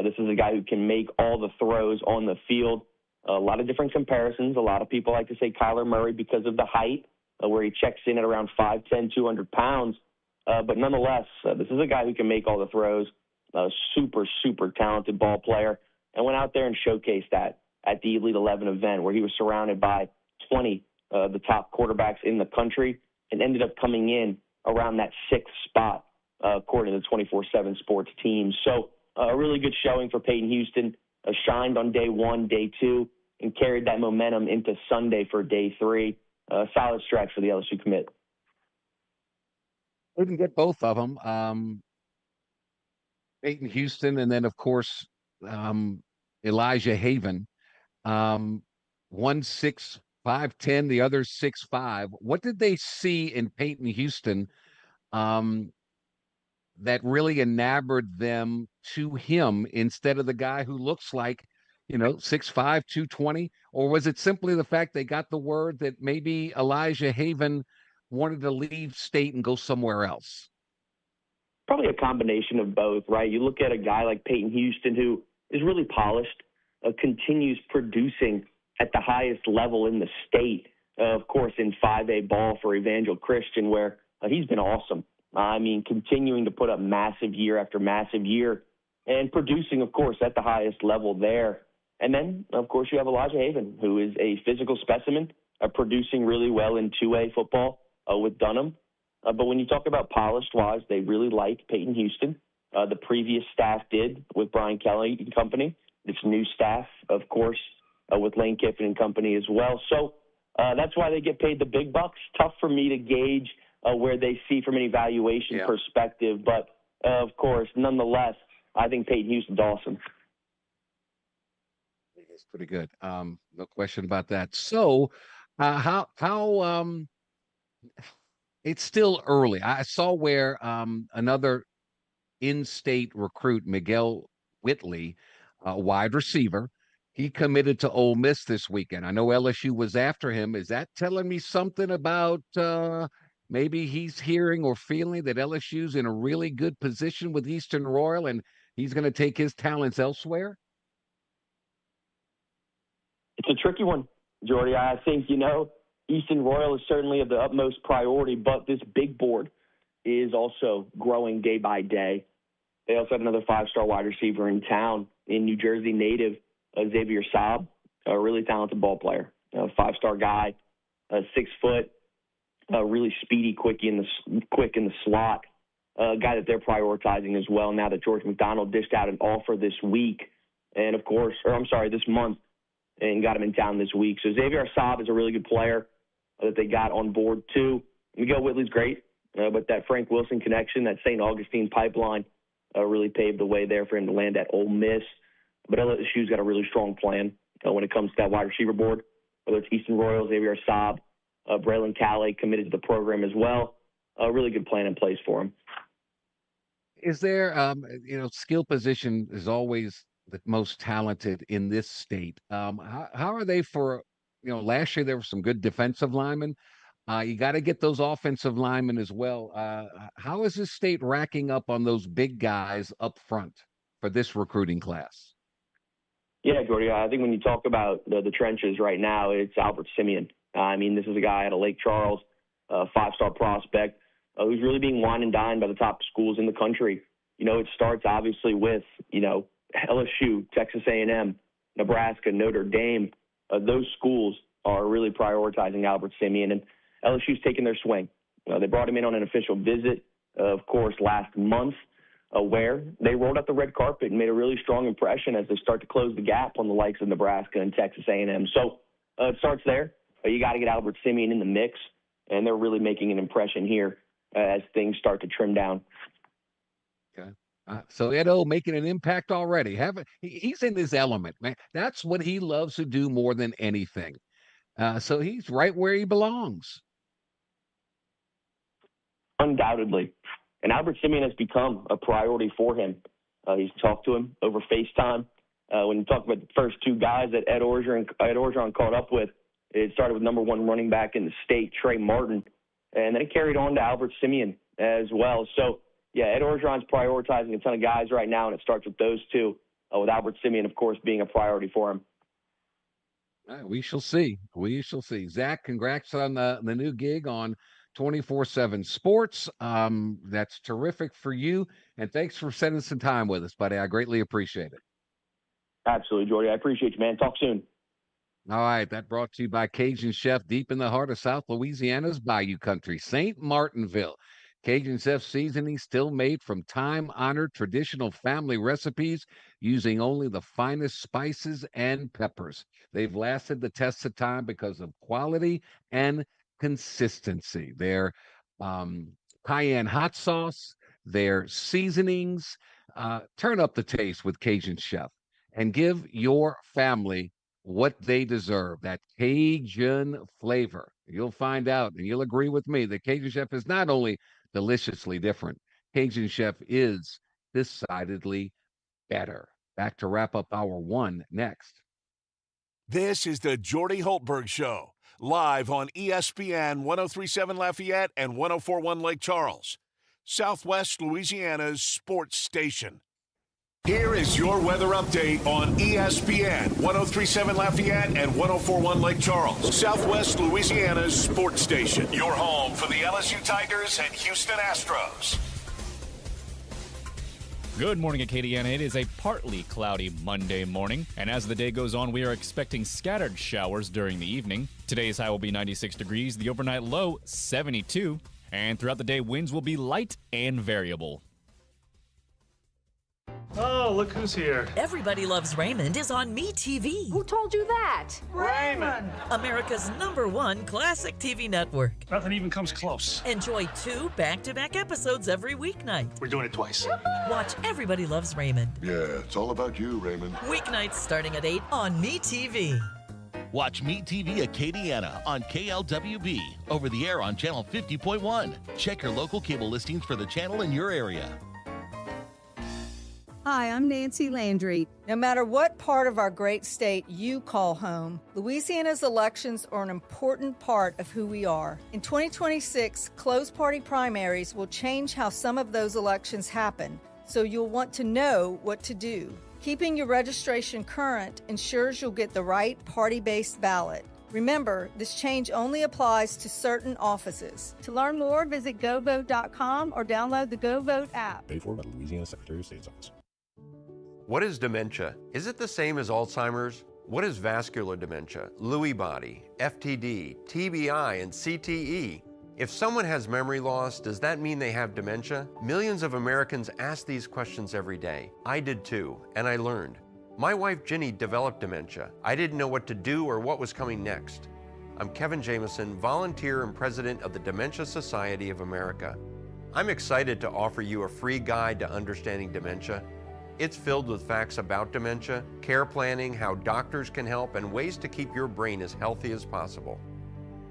This is a guy who can make all the throws on the field. A lot of different comparisons. A lot of people like to say Kyler Murray because of the height, where he checks in at around 5'10", 200 pounds. But nonetheless, this is a guy who can make all the throws. Super, super talented ball player. And went out there and showcased that at the Elite 11 event where he was surrounded by 20 of the top quarterbacks in the country and ended up coming in around that 6th spot, according to the 24/7 sports team. So a really good showing for Peyton Houston. Shined on day 1, day 2, and carried that momentum into Sunday for day 3. Solid stretch for the LSU commit. We can get both of them. Peyton Houston, and then, of course, Elijah Haven. One 6'5", the other 6'5". What did they see in Peyton Houston that really enamored them to him instead of the guy who looks like, 6'5", 220? Or was it simply the fact they got the word that maybe Elijah Haven wanted to leave state and go somewhere else? Probably a combination of both, right? You look at a guy like Peyton Houston who is really polished, continues producing at the highest level in the state, of course, in 5A ball for Evangel Christian, where he's been awesome. Continuing to put up massive year after massive year and producing, of course, at the highest level there. And then, of course, you have Elijah Haven, who is a physical specimen, producing really well in 2A football with Dunham. But when you talk about polished-wise, they really like Peyton Houston. The previous staff did with Brian Kelly and company. This new staff, of course, with Lane Kiffin and company as well. So that's why they get paid the big bucks. Tough for me to gauge where they see from an evaluation perspective. But, of course, nonetheless, I think Peyton Houston's awesome. It's pretty good. No question about that. So how it's still early. I saw where another in-state recruit, Miguel Whitley, wide receiver, he committed to Ole Miss this weekend. I know LSU was after him. Is that telling me something about maybe he's hearing or feeling that LSU's in a really good position with Eastern Royal and he's going to take his talents elsewhere? It's a tricky one, Jordy. I think, Eastern Royal is certainly of the utmost priority, but this big board is also growing day by day. They also have another 5-star wide receiver in town, in New Jersey native, Xavier Saab, a really talented ball player, 5-star guy, 6 foot, really speedy, quick in the slot, a guy that they're prioritizing as well now that George McDonald dished out an offer this week, and this month, and got him in town this week. So Xavier Saab is a really good player that they got on board too. Miguel Whitley's great, but that Frank Wilson connection, that St. Augustine pipeline, really paved the way there for him to land at Ole Miss. But LSU's got a really strong plan when it comes to that wide receiver board, whether it's Eastern Royal, Xavier Saab, Braylon Calais committed to the program as well. A really good plan in place for him. Is there, skill position is always the most talented in this state. How are they for, last year there were some good defensive linemen. You got to get those offensive linemen as well. How is this state racking up on those big guys up front for this recruiting class? Yeah, Jordy, I think when you talk about the trenches right now, it's Albert Simeon. This is a guy out of Lake Charles, a 5-star prospect, who's really being wined and dined by the top schools in the country. It starts obviously with, LSU, Texas A&M, Nebraska, Notre Dame. Those schools are really prioritizing Albert Simeon, and LSU's taking their swing. They brought him in on an official visit, of course, last month, where they rolled out the red carpet and made a really strong impression as they start to close the gap on the likes of Nebraska and Texas A&M. So it starts there. You got to get Albert Simeon in the mix, and they're really making an impression here as things start to trim down. Okay. So Edo making an impact already. He's in his element, man. That's what he loves to do more than anything. So he's right where he belongs. Undoubtedly. And Albert Simeon has become a priority for him. He's talked to him over FaceTime. When you talk about the first two guys that Ed Orgeron caught up with, it started with number one running back in the state, Trey Martin, and then it carried on to Albert Simeon as well. So, yeah, Ed Orgeron's prioritizing a ton of guys right now, and it starts with those two, with Albert Simeon, of course, being a priority for him. We shall see. We shall see. Zach, congrats on the new gig on 24/7 Sports. That's terrific for you, and thanks for spending some time with us, buddy. I greatly appreciate it. Absolutely, Jordy. I appreciate you, man. Talk soon. All right, that brought to you by Cajun Chef, deep in the heart of South Louisiana's Bayou Country, St. Martinville. Cajun Chef seasoning still made from time-honored traditional family recipes using only the finest spices and peppers. They've lasted the test of time because of quality and consistency. Their cayenne hot sauce, their seasonings, turn up the taste with Cajun Chef and give your family what they deserve, that Cajun flavor. You'll find out, and you'll agree with me, that Cajun Chef is not only deliciously different, Cajun Chef is decidedly better. Back to wrap up hour one next. This is the Jordy Hultberg Show, live on ESPN 1037 Lafayette and 1041 Lake Charles, Southwest Louisiana's sports station. Here is your weather update on ESPN 1037 Lafayette and 1041 Lake Charles, Southwest Louisiana's sports station. Your home for the LSU Tigers and Houston Astros. Good morning, Acadiana. It is a partly cloudy Monday morning, and as the day goes on, we are expecting scattered showers during the evening. Today's high will be 96 degrees, the overnight low 72, and throughout the day, winds will be light and variable. Oh, look who's here. Everybody Loves Raymond is on MeTV. Who told you that? Raymond! America's #1 classic TV network. Nothing even comes close. Enjoy 2 back-to-back episodes every weeknight. We're doing it twice. Watch Everybody Loves Raymond. Yeah, it's all about you, Raymond. Weeknights starting at 8 on MeTV. Watch MeTV Acadiana on KLWB, over the air on channel 50.1. Check your local cable listings for the channel in your area. Hi, I'm Nancy Landry. No matter what part of our great state you call home, Louisiana's elections are an important part of who we are. In 2026, closed party primaries will change how some of those elections happen, so you'll want to know what to do. Keeping your registration current ensures you'll get the right party-based ballot. Remember, this change only applies to certain offices. To learn more, visit govote.com or download the GoVote app. Paid for by the Louisiana Secretary of State's office. What is dementia? Is it the same as Alzheimer's? What is vascular dementia, Lewy body, FTD, TBI, and CTE? If someone has memory loss, does that mean they have dementia? Millions of Americans ask these questions every day. I did too, and I learned. My wife Ginny developed dementia. I didn't know what to do or what was coming next. I'm Kevin Jameson, volunteer and president of the Dementia Society of America. I'm excited to offer you a free guide to understanding dementia. It's filled with facts about dementia, care planning, how doctors can help, and ways to keep your brain as healthy as possible.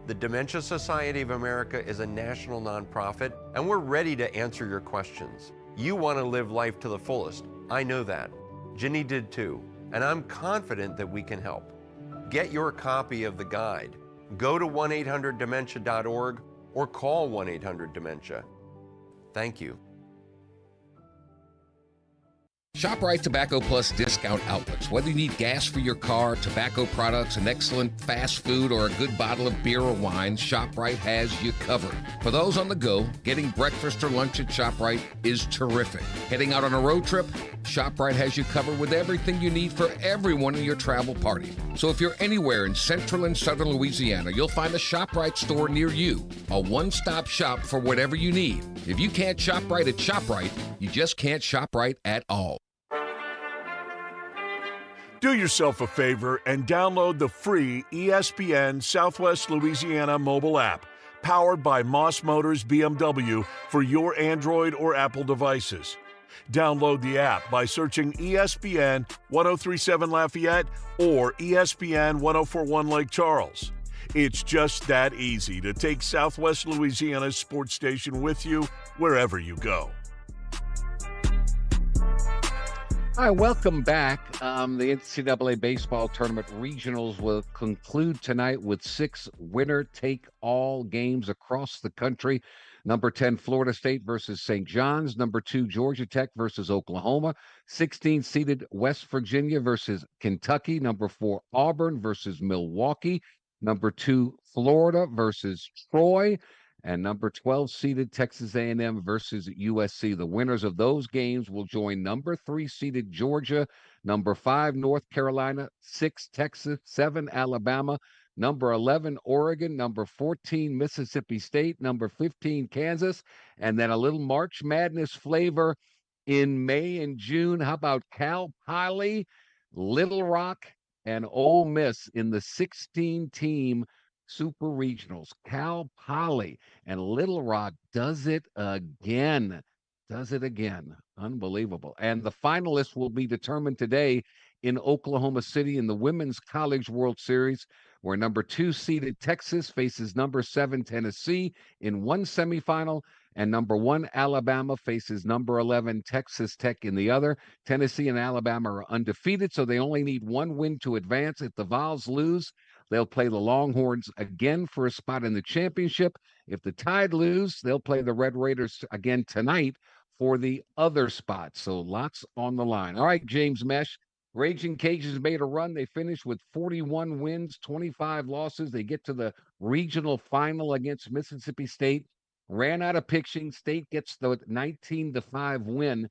The Dementia Society of America is a national nonprofit, and we're ready to answer your questions. You want to live life to the fullest. I know that. Ginny did too, and I'm confident that we can help. Get your copy of the guide. Go to 1-800-DEMENTIA.org or call 1-800-DEMENTIA. Thank you. ShopRite Tobacco Plus discount outlets. Whether you need gas for your car, tobacco products, an excellent fast food, or a good bottle of beer or wine, ShopRite has you covered. For those on the go, getting breakfast or lunch at ShopRite is terrific. Heading out on a road trip, ShopRite has you covered with everything you need for everyone in your travel party. So if you're anywhere in central and southern Louisiana, you'll find a ShopRite store near you. A one-stop shop for whatever you need. If you can't shop right at ShopRite, you just can't shop right at all. Do yourself a favor and download the free ESPN Southwest Louisiana mobile app, powered by Moss Motors BMW for your Android or Apple devices. Download the app by searching ESPN 1037 Lafayette or ESPN 1041 Lake Charles. It's just that easy to take Southwest Louisiana's sports station with you wherever you go. All right, welcome back. The NCAA baseball tournament regionals will conclude tonight with 6 winner-take-all games across the country. Number 10, Florida State versus St. John's. Number 2, Georgia Tech versus Oklahoma. 16-seeded West Virginia versus Kentucky. Number 4, Auburn versus Milwaukee. Number 2, Florida versus Troy. And number 12-seeded Texas A&M versus USC. The winners of those games will join number 3-seeded Georgia, number 5, North Carolina, 6, Texas, 7, Alabama, number 11, Oregon, number 14, Mississippi State, number 15, Kansas, and then a little March Madness flavor in May and June. How about Cal Poly, Little Rock, and Ole Miss in the 16-team Super Regionals? Cal Poly and Little Rock does it again. Unbelievable. And the finalists will be determined today in Oklahoma City in the Women's College World Series, where number 2-seeded Texas faces number 7 Tennessee in one semifinal, and number 1 Alabama faces number 11 Texas Tech in the other. Tennessee and Alabama are undefeated, so they only need one win to advance. If the Vols lose, they'll play the Longhorns again for a spot in the championship. If the Tide lose, they'll play the Red Raiders again tonight for the other spot. So lots on the line. All right, James Mesh. Raging Cajuns made a run. They finished with 41 wins, 25 losses. They get to the regional final against Mississippi State. Ran out of pitching. State gets the 19-5 win.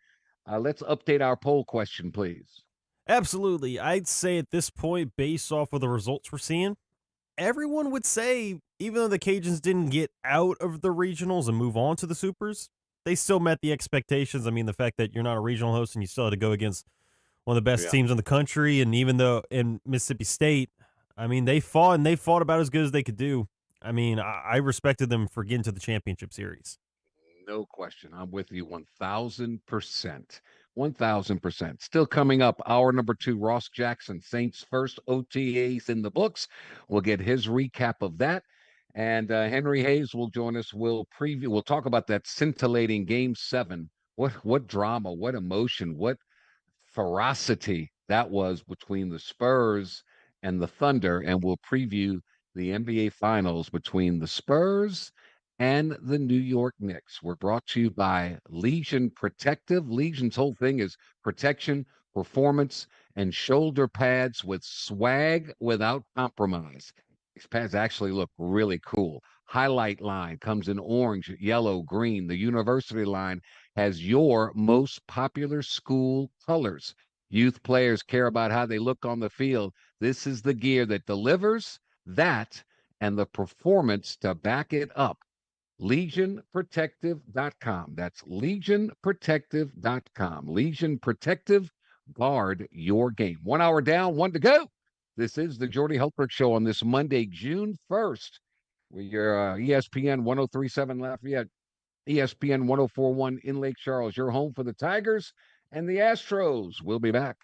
Let's update our poll question, please. Absolutely. I'd say at this point, based off of the results we're seeing, everyone would say, even though the Cajuns didn't get out of the regionals and move on to the supers, they still met the expectations. I mean, the fact that you're not a regional host and you still had to go against one of the best teams in the country, and even though in Mississippi State, I mean, they fought about as good as they could do. I mean, I respected them for getting to the championship series. No question. I'm with you 1,000%. 1,000%. Still coming up, hour number 2, Ross Jackson, Saints' first OTAs in the books. We'll get his recap of that. And Henry Hayes will join us. We'll talk about that scintillating Game 7. What drama, what emotion, what ferocity that was between the Spurs and the Thunder. And we'll preview the NBA Finals between the Spurs and the New York Knicks. We're brought to you by Legion Protective. Legion's whole thing is protection, performance, and shoulder pads with swag without compromise. These pads actually look really cool. Highlight line comes in orange, yellow, green. The university line has your most popular school colors. Youth players care about how they look on the field. This is the gear that delivers that and the performance to back it up. LegionProtective.com. That's LegionProtective.com. Legion Protective, guard your game. 1 hour down, 1 to go. This is the Jordy Hultberg Show on this Monday, June 1st. We're ESPN 1037 Lafayette, ESPN 1041 in Lake Charles. Your home for the Tigers and the Astros. We'll be back.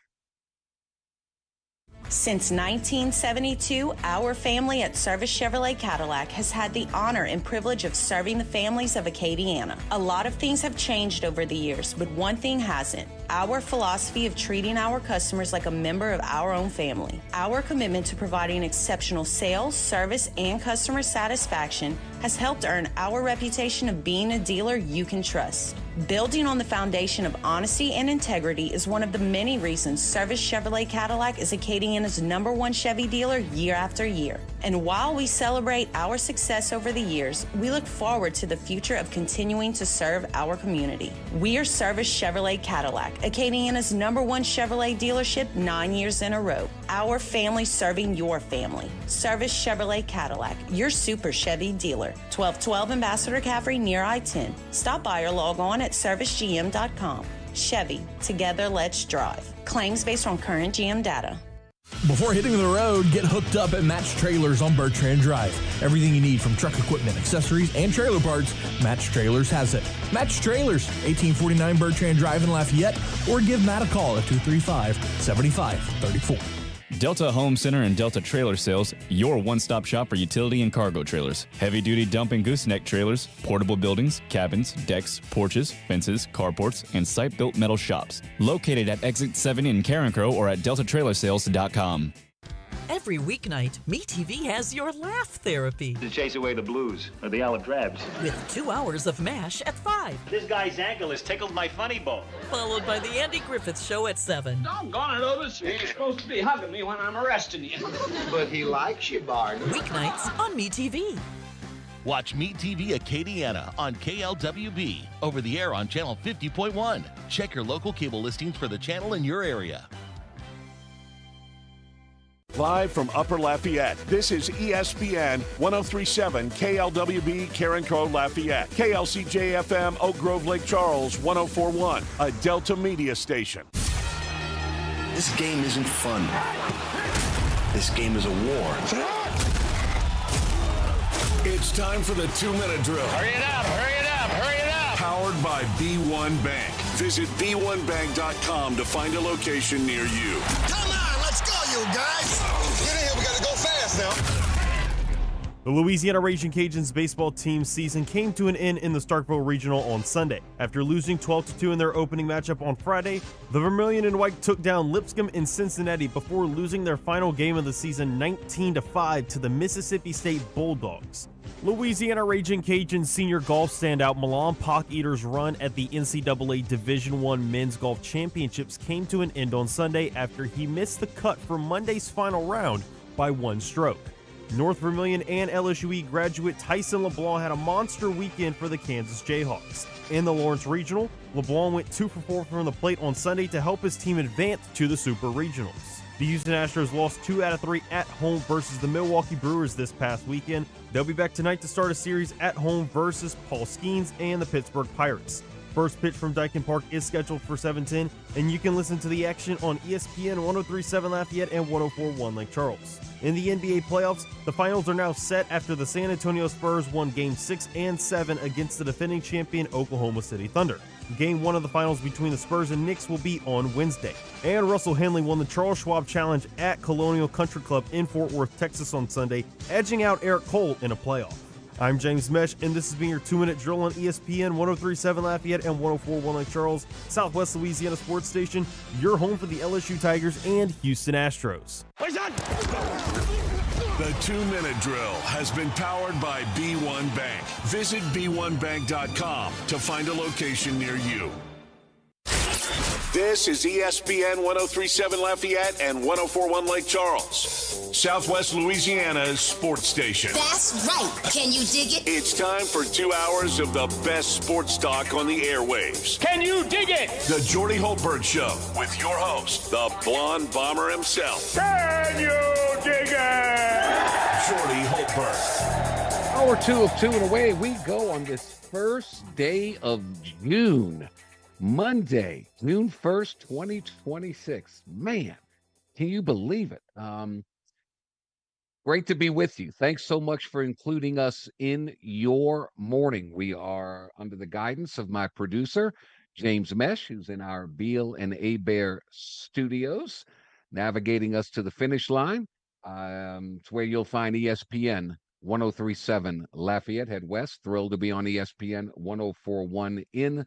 Since 1972, our family at Service Chevrolet Cadillac has had the honor and privilege of serving the families of Acadiana. A lot of things have changed over the years, but one thing hasn't. Our philosophy of treating our customers like a member of our own family. Our commitment to providing exceptional sales, service, and customer satisfaction has helped earn our reputation of being a dealer you can trust. Building on the foundation of honesty and integrity is one of the many reasons Service Chevrolet Cadillac is Acadiana's #1 Chevy dealer year after year. And while we celebrate our success over the years, we look forward to the future of continuing to serve our community. We are Service Chevrolet Cadillac, Acadiana's #1 Chevrolet dealership 9 years in a row. Our family serving your family. Service Chevrolet Cadillac, your super Chevy dealer. 1212 Ambassador Caffrey near I-10. Stop by or log on at servicegm.com. Chevy, together let's drive. Claims based on current GM data. Before hitting the road, get hooked up at Match Trailers on Bertrand Drive. Everything you need from truck equipment, accessories, and trailer parts, Match Trailers has it. Match Trailers, 1849 Bertrand Drive in Lafayette, or give Matt a call at 235-7534. Delta Home Center and Delta Trailer Sales, your one-stop shop for utility and cargo trailers, heavy-duty dump and gooseneck trailers, portable buildings, cabins, decks, porches, fences, carports, and site-built metal shops. Located at Exit 7 in Carencro or at deltatrailersales.com. Every weeknight, MeTV has your laugh therapy. To chase away the blues or the olive drabs. With 2 hours of MASH at 5. This guy's ankle has tickled my funny bone. Followed by the Andy Griffith Show at 7. Doggone it, Otis. You're supposed to be hugging me when I'm arresting you. But he likes you, Barney. Weeknights on MeTV. Watch Meet TV Acadiana on KLWB, over the air on channel 50.1. Check your local cable listings for the channel in your area. Live from Upper Lafayette, this is ESPN 1037 KLWB Carencro Lafayette, KLCJ FM Oak Grove Lake Charles 1041, a Delta Media station. This game isn't fun. This game is a war. It's time for the 2-minute drill. Hurry it up, hurry it up, hurry it up. Powered by B1 Bank. Visit b1bank.com to find a location near you. Come on, let's go, you guys. Get in here, we gotta go fast now. The Louisiana Raging Cajuns baseball team season came to an end in the Starkville Regional on Sunday. After losing 12-2 in their opening matchup on Friday, the Vermilion and White took down Lipscomb in Cincinnati before losing their final game of the season 19-5 to the Mississippi State Bulldogs. Louisiana Raging Cajuns senior golf standout Milan Pock-Eater's run at the NCAA Division I Men's Golf Championships came to an end on Sunday after he missed the cut for Monday's final round by 1 stroke. North Vermilion and LSUE graduate Tyson LeBlanc had a monster weekend for the Kansas Jayhawks. In the Lawrence Regional, LeBlanc went 2 for 4 from the plate on Sunday to help his team advance to the Super Regionals. The Houston Astros lost 2 out of 3 at home versus the Milwaukee Brewers this past weekend. They'll be back tonight to start a series at home versus Paul Skeens and the Pittsburgh Pirates. First pitch from Dyken Park is scheduled for 7:10, and you can listen to the action on ESPN 1037 Lafayette and 1041 Lake Charles. In the NBA playoffs, the finals are now set after the San Antonio Spurs won Game 6 and 7 against the defending champion Oklahoma City Thunder. Game 1 of the finals between the Spurs and Knicks will be on Wednesday. And Russell Henley won the Charles Schwab Challenge at Colonial Country Club in Fort Worth, Texas on Sunday, edging out Eric Cole in a playoff. I'm James Mesh, and this has been your 2-minute drill on ESPN 1037 Lafayette and 1041 Lake Charles, Southwest Louisiana Sports Station, your home for the LSU Tigers and Houston Astros. The 2-minute drill has been powered by B1 Bank. Visit b1bank.com to find a location near you. This is ESPN 1037 Lafayette and 1041 Lake Charles, Southwest Louisiana's sports station. That's right. Can you dig it? It's time for 2 hours of the best sports talk on the airwaves. Can you dig it? The Jordy Hultberg Show with your host, the blonde bomber himself. Can you dig it? Jordy Hultberg. Hour 2 of 2 and away we go on this first day of June. Monday, June 1st, 2026. Man, can you believe it? Great to be with you. Thanks so much for including us in your morning. We are under the guidance of my producer, James Mesh, who's in our Beal and Abear studios, navigating us to the finish line. It's where you'll find ESPN 1037 Lafayette. Head west. Thrilled to be on ESPN 1041 in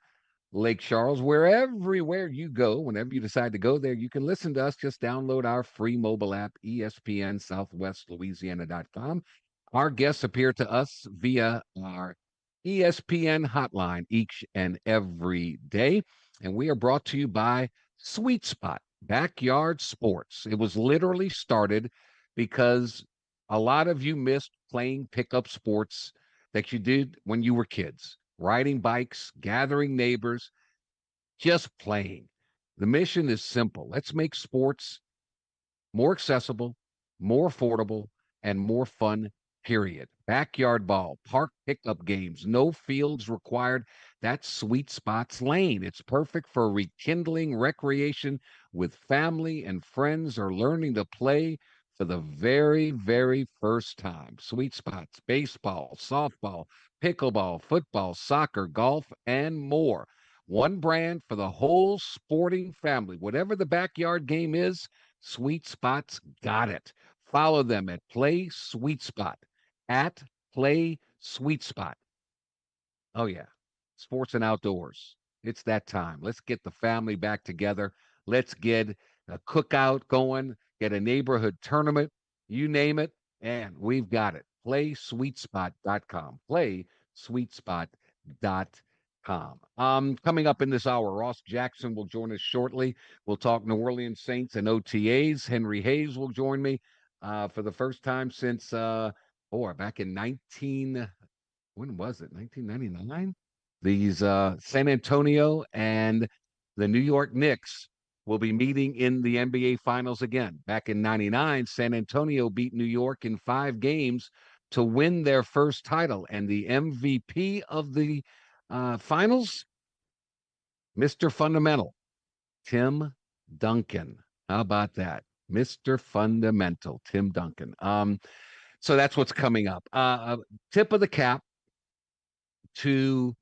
Lake Charles. Everywhere you go, whenever you decide to go there, you can listen to us. Just download our free mobile app, ESPN SouthwestLouisiana.com. Our guests appear to us via our ESPN hotline each and every day. And we are brought to you by Sweet Spot Backyard Sports. It was literally started because a lot of you missed playing pickup sports that you did when you were kids. Riding bikes, gathering neighbors, just playing. The mission is simple. Let's make sports more accessible, more affordable, and more fun, period. Backyard ball, park pickup games, no fields required. that's Sweet Spots Lane. It's perfect for rekindling recreation with family and friends or learning to play for the very, very first time. Sweet Spots, baseball, softball, pickleball, football, soccer, golf, and more. One brand for the whole sporting family. Whatever the backyard game is, Sweet Spots got it. Follow them at Play Sweet Spot, at Play Sweet Spot. Oh, yeah. Sports and outdoors. It's that time. Let's get the family back together. Let's get a cookout going, get a neighborhood tournament, you name it, and we've got it. PlaySweetSpot.com. PlaySweetSpot.com. Coming up in this hour, Ross Jackson will join us shortly. We'll talk New Orleans Saints and OTAs. Henry Hayes will join me for the first time since, back in when was it? 1999? These San Antonio and the New York Knicks will be meeting in the NBA Finals again. Back in 99, San Antonio beat New York in 5 games to win their first title. And the MVP of the finals, Mr. Fundamental, Tim Duncan. How about that? Mr. Fundamental, Tim Duncan. So that's what's coming up. Tip of the cap to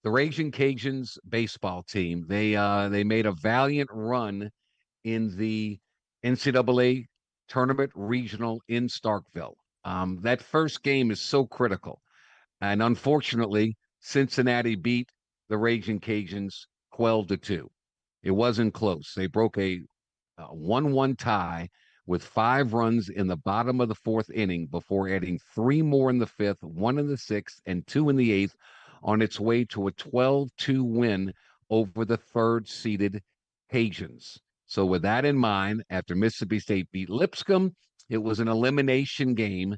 the Raging Cajuns baseball team. They made a valiant run in the NCAA tournament regional in Starkville. That first game is so critical. And unfortunately, Cincinnati beat the Raging Cajuns 12-2. It wasn't close. They broke a 1-1 tie with 5 runs in the bottom of the 4th inning before adding 3 more in the 5th, 1 in the 6th, and 2 in the 8th on its way to a 12-2 win over the 3rd-seeded Cajuns. So with that in mind, after Mississippi State beat Lipscomb, it was an elimination game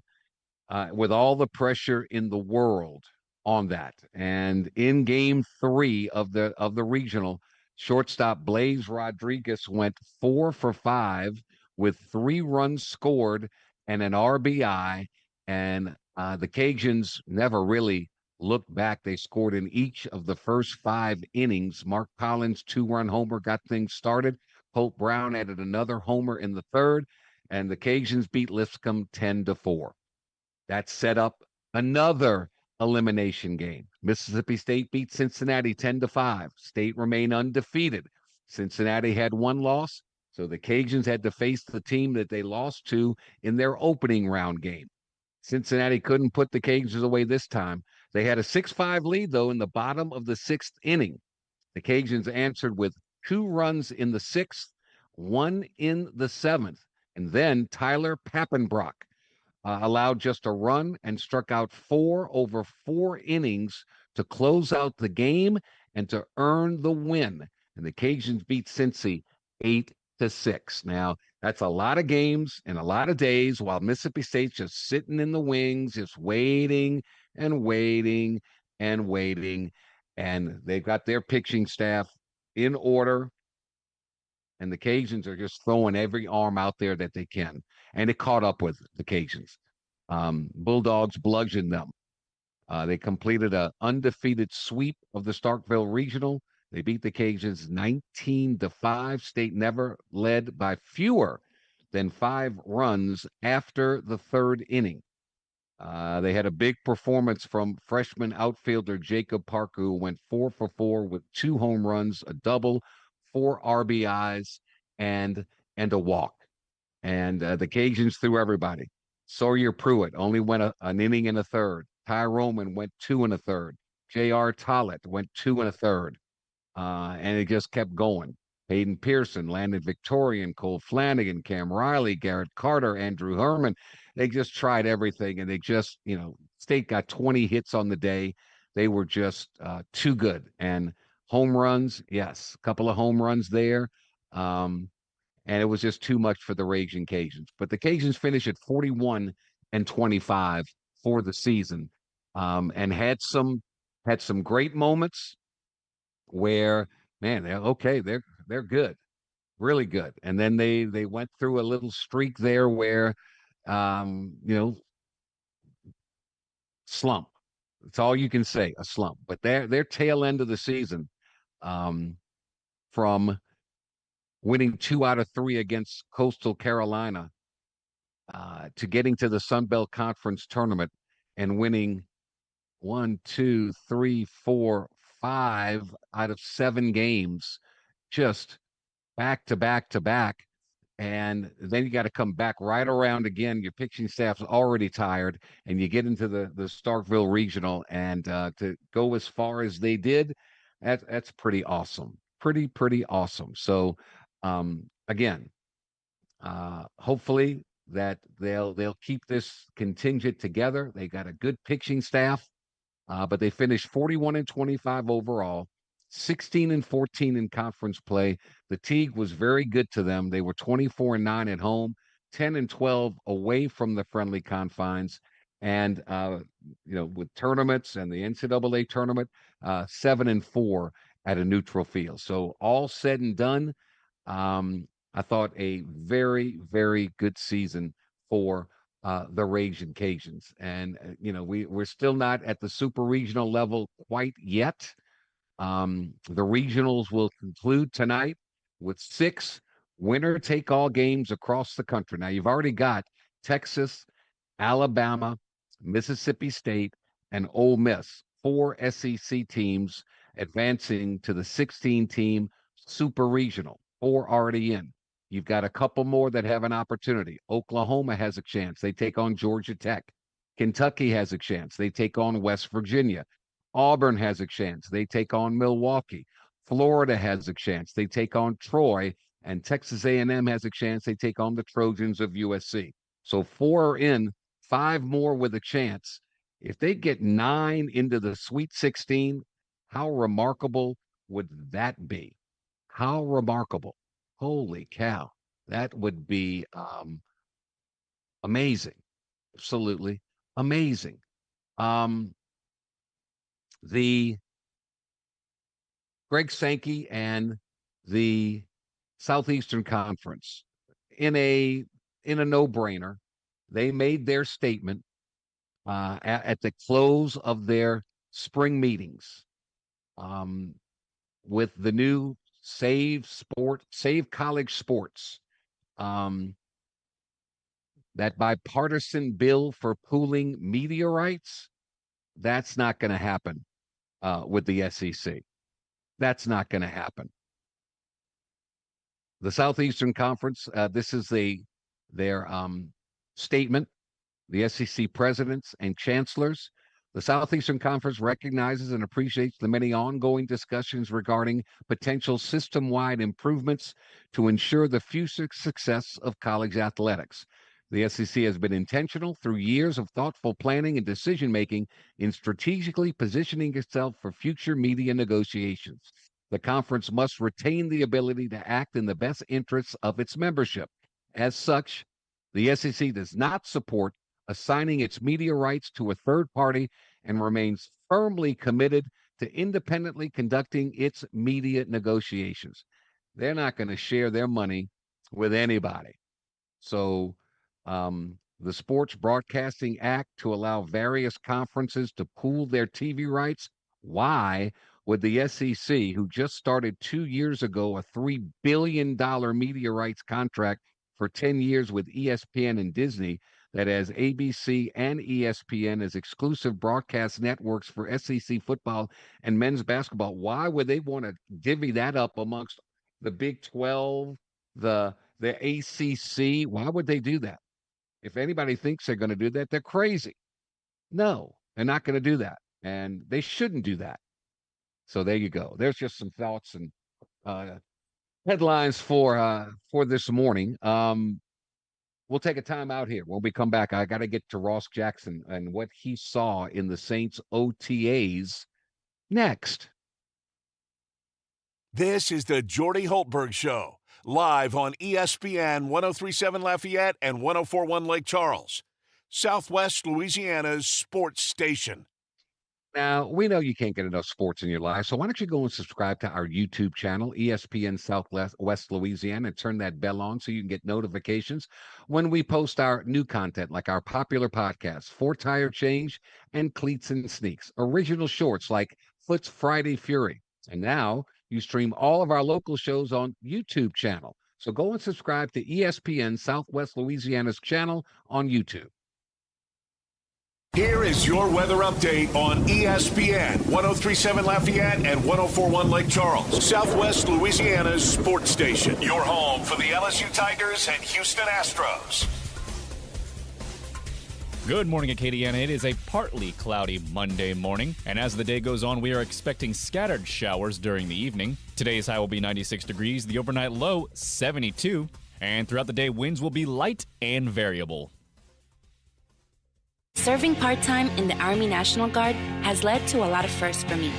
with all the pressure in the world on that. And in game 3 of the regional, shortstop Blaze Rodriguez went 4 for 5 with 3 runs scored and an RBI. And the Cajuns never really looked back. They scored in each of the first 5 innings. Mark Collins' 2-run homer got things started. Holt Brown added another homer in the 3rd, and the Cajuns beat Lipscomb 10-4. That set up another elimination game. Mississippi State beat Cincinnati 10-5. State remained undefeated. Cincinnati had 1 loss, so the Cajuns had to face the team that they lost to in their opening round game. Cincinnati couldn't put the Cajuns away this time. They had a 6-5 lead, though, in the bottom of the 6th inning. The Cajuns answered with 2 runs in the 6th, 1 in the 7th, and then Tyler Pappenbrock allowed just a run and struck out 4 over 4 innings to close out the game and to earn the win. And the Cajuns beat Cincy 8-6. Now, that's a lot of games and a lot of days while Mississippi State's just sitting in the wings, just waiting and waiting and waiting. And they've got their pitching staff in order. And the Cajuns are just throwing every arm out there that they can. And it caught up with the Cajuns. Bulldogs bludgeoned them. They completed an undefeated sweep of the Starkville Regional. They beat the Cajuns 19-5. State never led by fewer than 5 runs after the 3rd inning. They had a big performance from freshman outfielder Jacob Parker, who went 4 for 4 with 2 home runs, a double, 4 RBIs, and a walk. And the Cajuns threw everybody. Sawyer Pruitt only went an inning and a 3rd. Ty Roman went 2 and a 3rd. J.R. Tollett went 2 and a 3rd. And it just kept going. Hayden Pearson, Landon Victorian, Cole Flanagan, Cam Riley, Garrett Carter, Andrew Herman. They just tried everything, and they just, State got 20 hits on the day. They were just too good. And home runs, yes, a couple of home runs there. And it was just too much for the Raging Cajuns. But the Cajuns finished at 41-25 for the season, and had some great moments where, man, they're good, really good. And then they went through a little streak there where, slump. That's all you can say, a slump. But their tail end of the season, from winning 2 out of 3 against Coastal Carolina, to getting to the Sun Belt Conference tournament and winning 1, 2, 3, 4, 5 out of 7 games, just back to back to back. And then you got to come back right around again. Your pitching staff's already tired, and you get into the Starkville Regional, and to go as far as they did, that's pretty awesome. Pretty awesome. So, again, hopefully that they'll keep this contingent together. They got a good pitching staff, but they finished 41-25 overall, 16-14 in conference play. The Teague was very good to them. They were 24-9 at home, 10-12 away from the friendly confines, and with tournaments and the NCAA tournament, 7-4 at a neutral field. So all said and done, I thought a very, very good season for the Ragin' Cajuns. And, we're still not at the super regional level quite yet. The regionals will conclude tonight with 6 winner-take-all games across the country. Now, you've already got Texas, Alabama, Mississippi State, and Ole Miss, 4 SEC teams advancing to the 16-team super regional, 4 already in. You've got a couple more that have an opportunity. Oklahoma has a chance. They take on Georgia Tech. Kentucky has a chance. They take on West Virginia. Auburn has a chance. They take on Milwaukee. Florida has a chance. They take on Troy. And Texas A&M has a chance. They take on the Trojans of USC. So 4 are in, 5 more with a chance. If they get 9 into the Sweet 16, how remarkable would that be? How remarkable. Holy cow. That would be amazing. Absolutely amazing. The Greg Sankey and the Southeastern Conference, in a no-brainer, they made their statement at the close of their spring meetings, with the new Save College Sports, that bipartisan bill for pooling media rights. That's not going to happen with the SEC. That's not going to happen. The Southeastern Conference, this is their statement. The SEC presidents and chancellors. The Southeastern Conference recognizes and appreciates the many ongoing discussions regarding potential system-wide improvements to ensure the future success of college athletics. The SEC has been intentional through years of thoughtful planning and decision-making in strategically positioning itself for future media negotiations. The conference must retain the ability to act in the best interests of its membership. As such, the SEC does not support assigning its media rights to a third party and remains firmly committed to independently conducting its media negotiations. They're not going to share their money with anybody. So the Sports Broadcasting Act to allow various conferences to pool their TV rights. Why would the SEC, who just started 2 years ago a $3 billion media rights contract for 10 years with ESPN and Disney, that has ABC and ESPN as exclusive broadcast networks for SEC football and men's basketball, why would they want to divvy that up amongst the Big 12, the ACC? Why would they do that? If anybody thinks they're going to do that, they're crazy. No, they're not going to do that, and they shouldn't do that. So there you go. There's just some thoughts and headlines for this morning. We'll take a time out here. When we come back, I got to get to Ross Jackson and what he saw in the Saints OTAs next. This is the Jordy Hultberg Show, live on ESPN 1037 Lafayette and 1041 Lake Charles, Southwest Louisiana's sports station. Now, we know you can't get enough sports in your life, so why don't you go and subscribe to our YouTube channel, ESPN Southwest West Louisiana, and turn that bell on so you can get notifications when we post our new content, like our popular podcasts, Four Tire Change and Cleats and Sneaks, original shorts like Foot's Friday Fury. And now you stream all of our local shows on YouTube channel. So go and subscribe to ESPN Southwest Louisiana's channel on YouTube. Here is your weather update on ESPN 1037 Lafayette and 1041 Lake Charles, Southwest Louisiana's sports station. Your home for the LSU Tigers and Houston Astros. Good morning, Acadiana. It is a partly cloudy Monday morning, and as the day goes on, we are expecting scattered showers during the evening. Today's high will be 96 degrees, the overnight low 72, and throughout the day, winds will be light and variable. Serving part-time in the Army National Guard has led to a lot of firsts for me.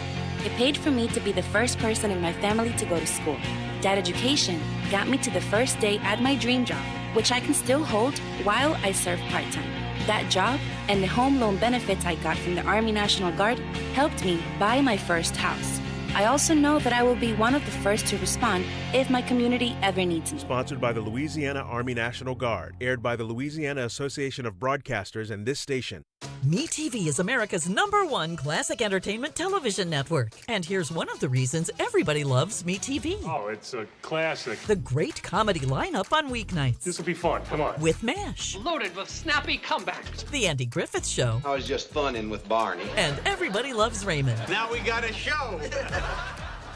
It paid for me to be the first person in my family to go to school. That education got me to the first day at my dream job, which I can still hold while I serve part-time. That job and the home loan benefits I got from the Army National Guard helped me buy my first house. I also know that I will be one of the first to respond if my community ever needs me. Sponsored by the Louisiana Army National Guard, aired by the Louisiana Association of Broadcasters and this station. MeTV is America's #1 classic entertainment television network. And here's one of the reasons everybody loves MeTV. Oh, it's a classic. The great comedy lineup on weeknights. This will be fun. Come on. With MASH. Loaded with snappy comebacks. The Andy Griffith Show. I was just funning with Barney. And Everybody Loves Raymond. Now we got a show.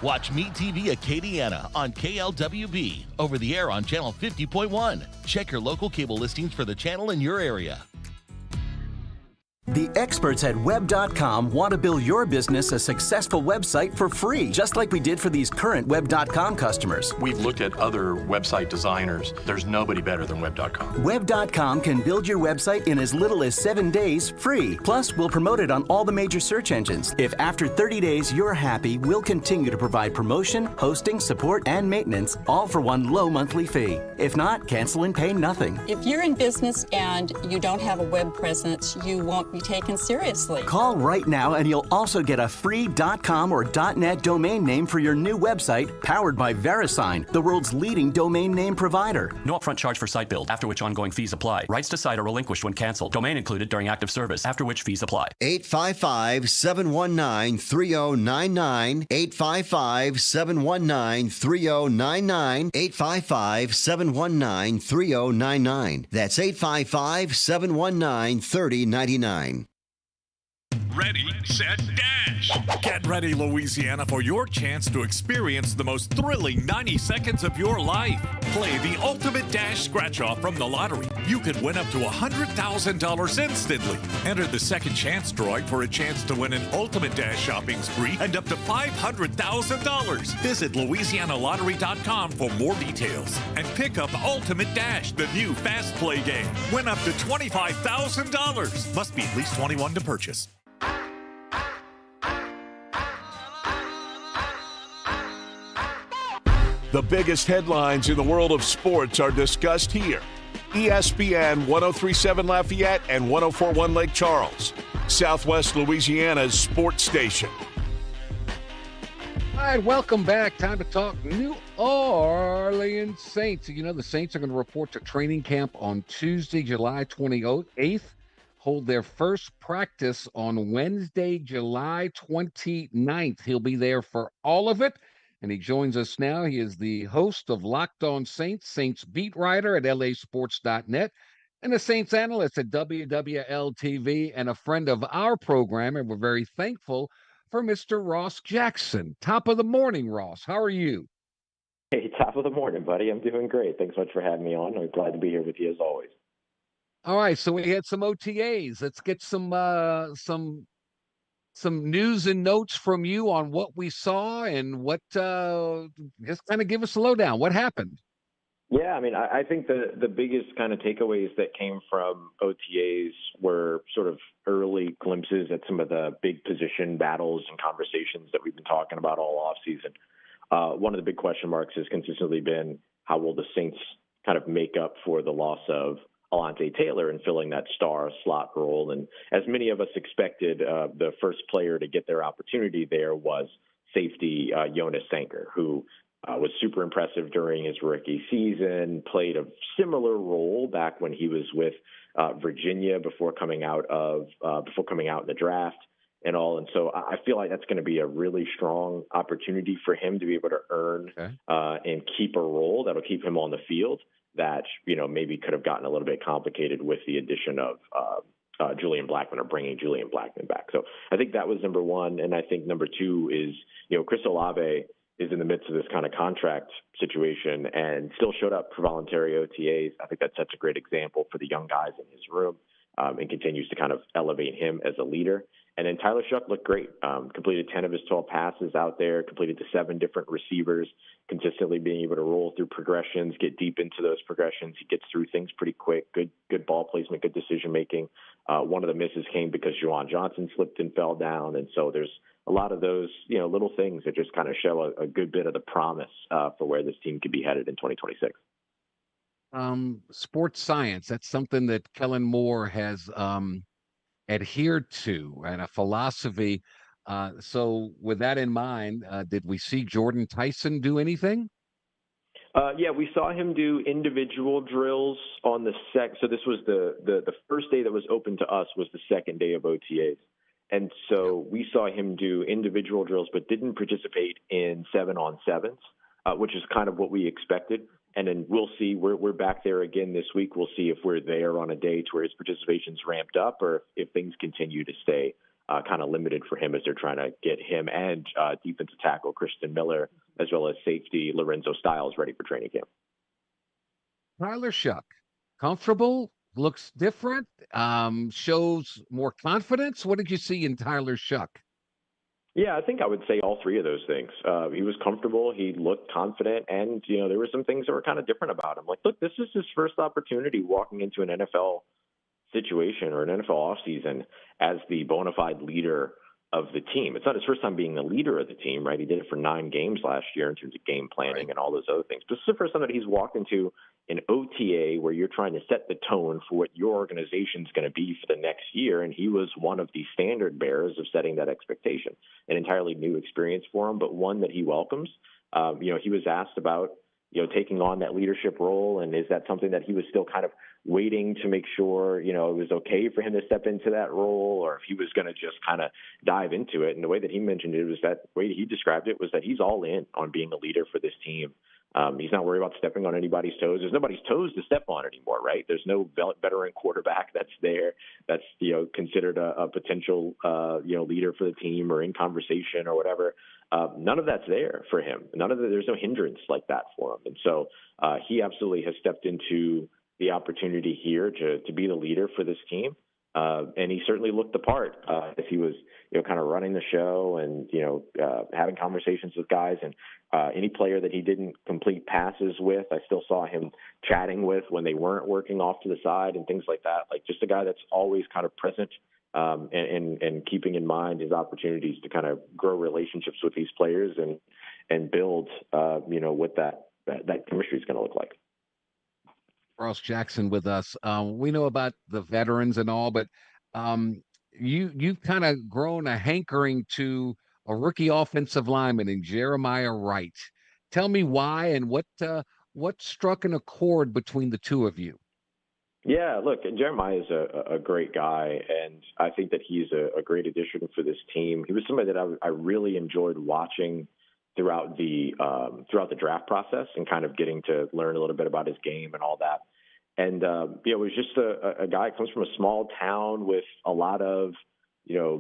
Watch MeTV Acadiana on KLWB, over the air on Channel 50.1. Check your local cable listings for the channel in your area. The experts at Web.com want to build your business a successful website for free, just like we did for these current Web.com customers. We've looked at other website designers. There's nobody better than Web.com. Web.com can build your website in as little as 7 days free. Plus, we'll promote it on all the major search engines. If after 30 days you're happy, we'll continue to provide promotion, hosting, support, and maintenance, all for one low monthly fee. If not, cancel and pay nothing. If you're in business and you don't have a web presence, you won't be taken seriously. Call right now and you'll also get a free .com or .net domain name for your new website, powered by VeriSign, the world's leading domain name provider. No upfront charge for site build, after which ongoing fees apply. Rights to site are relinquished when canceled. Domain included during active service, after which fees apply. 855-719-3099. 855-719-3099. 855-719-3099. That's 855-719-3099. Ready, set, dash. Get ready, Louisiana, for your chance to experience the most thrilling 90 seconds of your life. Play the Ultimate Dash Scratch-Off from the lottery. You could win up to $100,000 instantly. Enter the second chance drawing for a chance to win an Ultimate Dash shopping spree and up to $500,000. Visit LouisianaLottery.com for more details. And pick up Ultimate Dash, the new fast play game. Win up to $25,000. Must be at least 21 to purchase. The biggest headlines in the world of sports are discussed here. ESPN 1037 Lafayette and 1041 Lake Charles, Southwest Louisiana's sports station. All right, welcome back. Time to talk New Orleans Saints. You know, the Saints are going to report to training camp on Tuesday, July 28th. Hold their first practice on Wednesday, July 29th. He'll be there for all of it. And he joins us now. He is the host of Locked On Saints, Saints beat writer at lasports.net, and a Saints analyst at WWL-TV, and a friend of our program. And we're very thankful for Mr. Ross Jackson. Top of the morning, Ross. How are you? Hey, top of the morning, buddy. I'm doing great. Thanks so much for having me on. I'm glad to be here with you as always. All right, so we had some OTAs. Let's get some news and notes from you on what we saw and what, just kind of give us a lowdown. What happened? Yeah, I mean, I think the biggest kind of takeaways that came from OTAs were sort of early glimpses at some of the big position battles and conversations that we've been talking about all offseason. One of the big question marks has consistently been, how will the Saints kind of make up for the loss of Alontae Taylor and filling that star slot role. And as many of us expected, the first player to get their opportunity there was safety Jonas Sanker, who was super impressive during his rookie season, played a similar role back when he was with Virginia before coming out in the draft and all. And so I feel like that's going to be a really strong opportunity for him to be able to earn and keep a role that'll keep him on the field that, maybe could have gotten a little bit complicated with the addition of Julian Blackmon or bringing Julian Blackmon back. So I think that was number one. And I think number two is, Chris Olave is in the midst of this kind of contract situation and still showed up for voluntary OTAs. I think that sets a great example for the young guys in his room and continues to kind of elevate him as a leader. And then Tyler Shuck looked great, completed 10 of his 12 passes out there, completed to 7 different receivers, consistently being able to roll through progressions, get deep into those progressions. He gets through things pretty quick, good ball placement, good decision-making. One of the misses came because Juwan Johnson slipped and fell down. And so there's a lot of those, little things that just kind of show a good bit of the promise for where this team could be headed in 2026. Sports science, that's something that Kellen Moore has adhered to and a philosophy. So with that in mind, did we see Jordan Tyson do anything? Yeah, we saw him do individual drills on the So this was the first day that was open to us was the second day of OTAs. And so we saw him do individual drills, but didn't participate in 7-on-7s, which is kind of what we expected. And then we'll see. We're back there again this week. We'll see if we're there on a day to where his participation's ramped up, or if things continue to stay kind of limited for him as they're trying to get him and defensive tackle Christian Miller, as well as safety Lorenzo Styles, ready for training camp. Tyler Shuck, comfortable, looks different, shows more confidence. What did you see in Tyler Shuck? Yeah, I think I would say all three of those things. He was comfortable. He looked confident. And, there were some things that were kind of different about him. Like, look, this is his first opportunity walking into an NFL situation or an NFL offseason as the bona fide leader of the team. It's not his first time being the leader of the team, right? He did it for 9 games last year in terms of game planning and all those other things. But this is the first time that he's walked into an OTA where you're trying to set the tone for what your organization is going to be for the next year. And he was one of the standard bearers of setting that expectation. An entirely new experience for him, but one that he welcomes. He was asked about, taking on that leadership role. And is that something that he was still kind of waiting to make sure, it was okay for him to step into that role, or if he was going to just kind of dive into it. And the way that he mentioned it was that way he described it was that he's all in on being a leader for this team. He's not worried about stepping on anybody's toes. There's nobody's toes to step on anymore, right? There's no veteran quarterback that's there that's, considered a potential, leader for the team or in conversation or whatever. None of that's there for him. There's no hindrance like that for him. And so he absolutely has stepped into the opportunity here to be the leader for this team. And he certainly looked the part as he was, kind of running the show and, having conversations with guys. And any player that he didn't complete passes with, I still saw him chatting with when they weren't working off to the side and things like that. Like, just a guy that's always kind of present and keeping in mind his opportunities to kind of grow relationships with these players and build, what that chemistry is going to look like. Ross Jackson with us. We know about the veterans and all, but you've kind of grown a hankering to a rookie offensive lineman in Jeremiah Wright. Tell me why and what struck an accord between the two of you. Yeah, look, Jeremiah is a great guy, and I think that he's a great addition for this team. He was somebody that I really enjoyed watching throughout the draft process and kind of getting to learn a little bit about his game and all that. And, it was just a guy who comes from a small town with a lot of,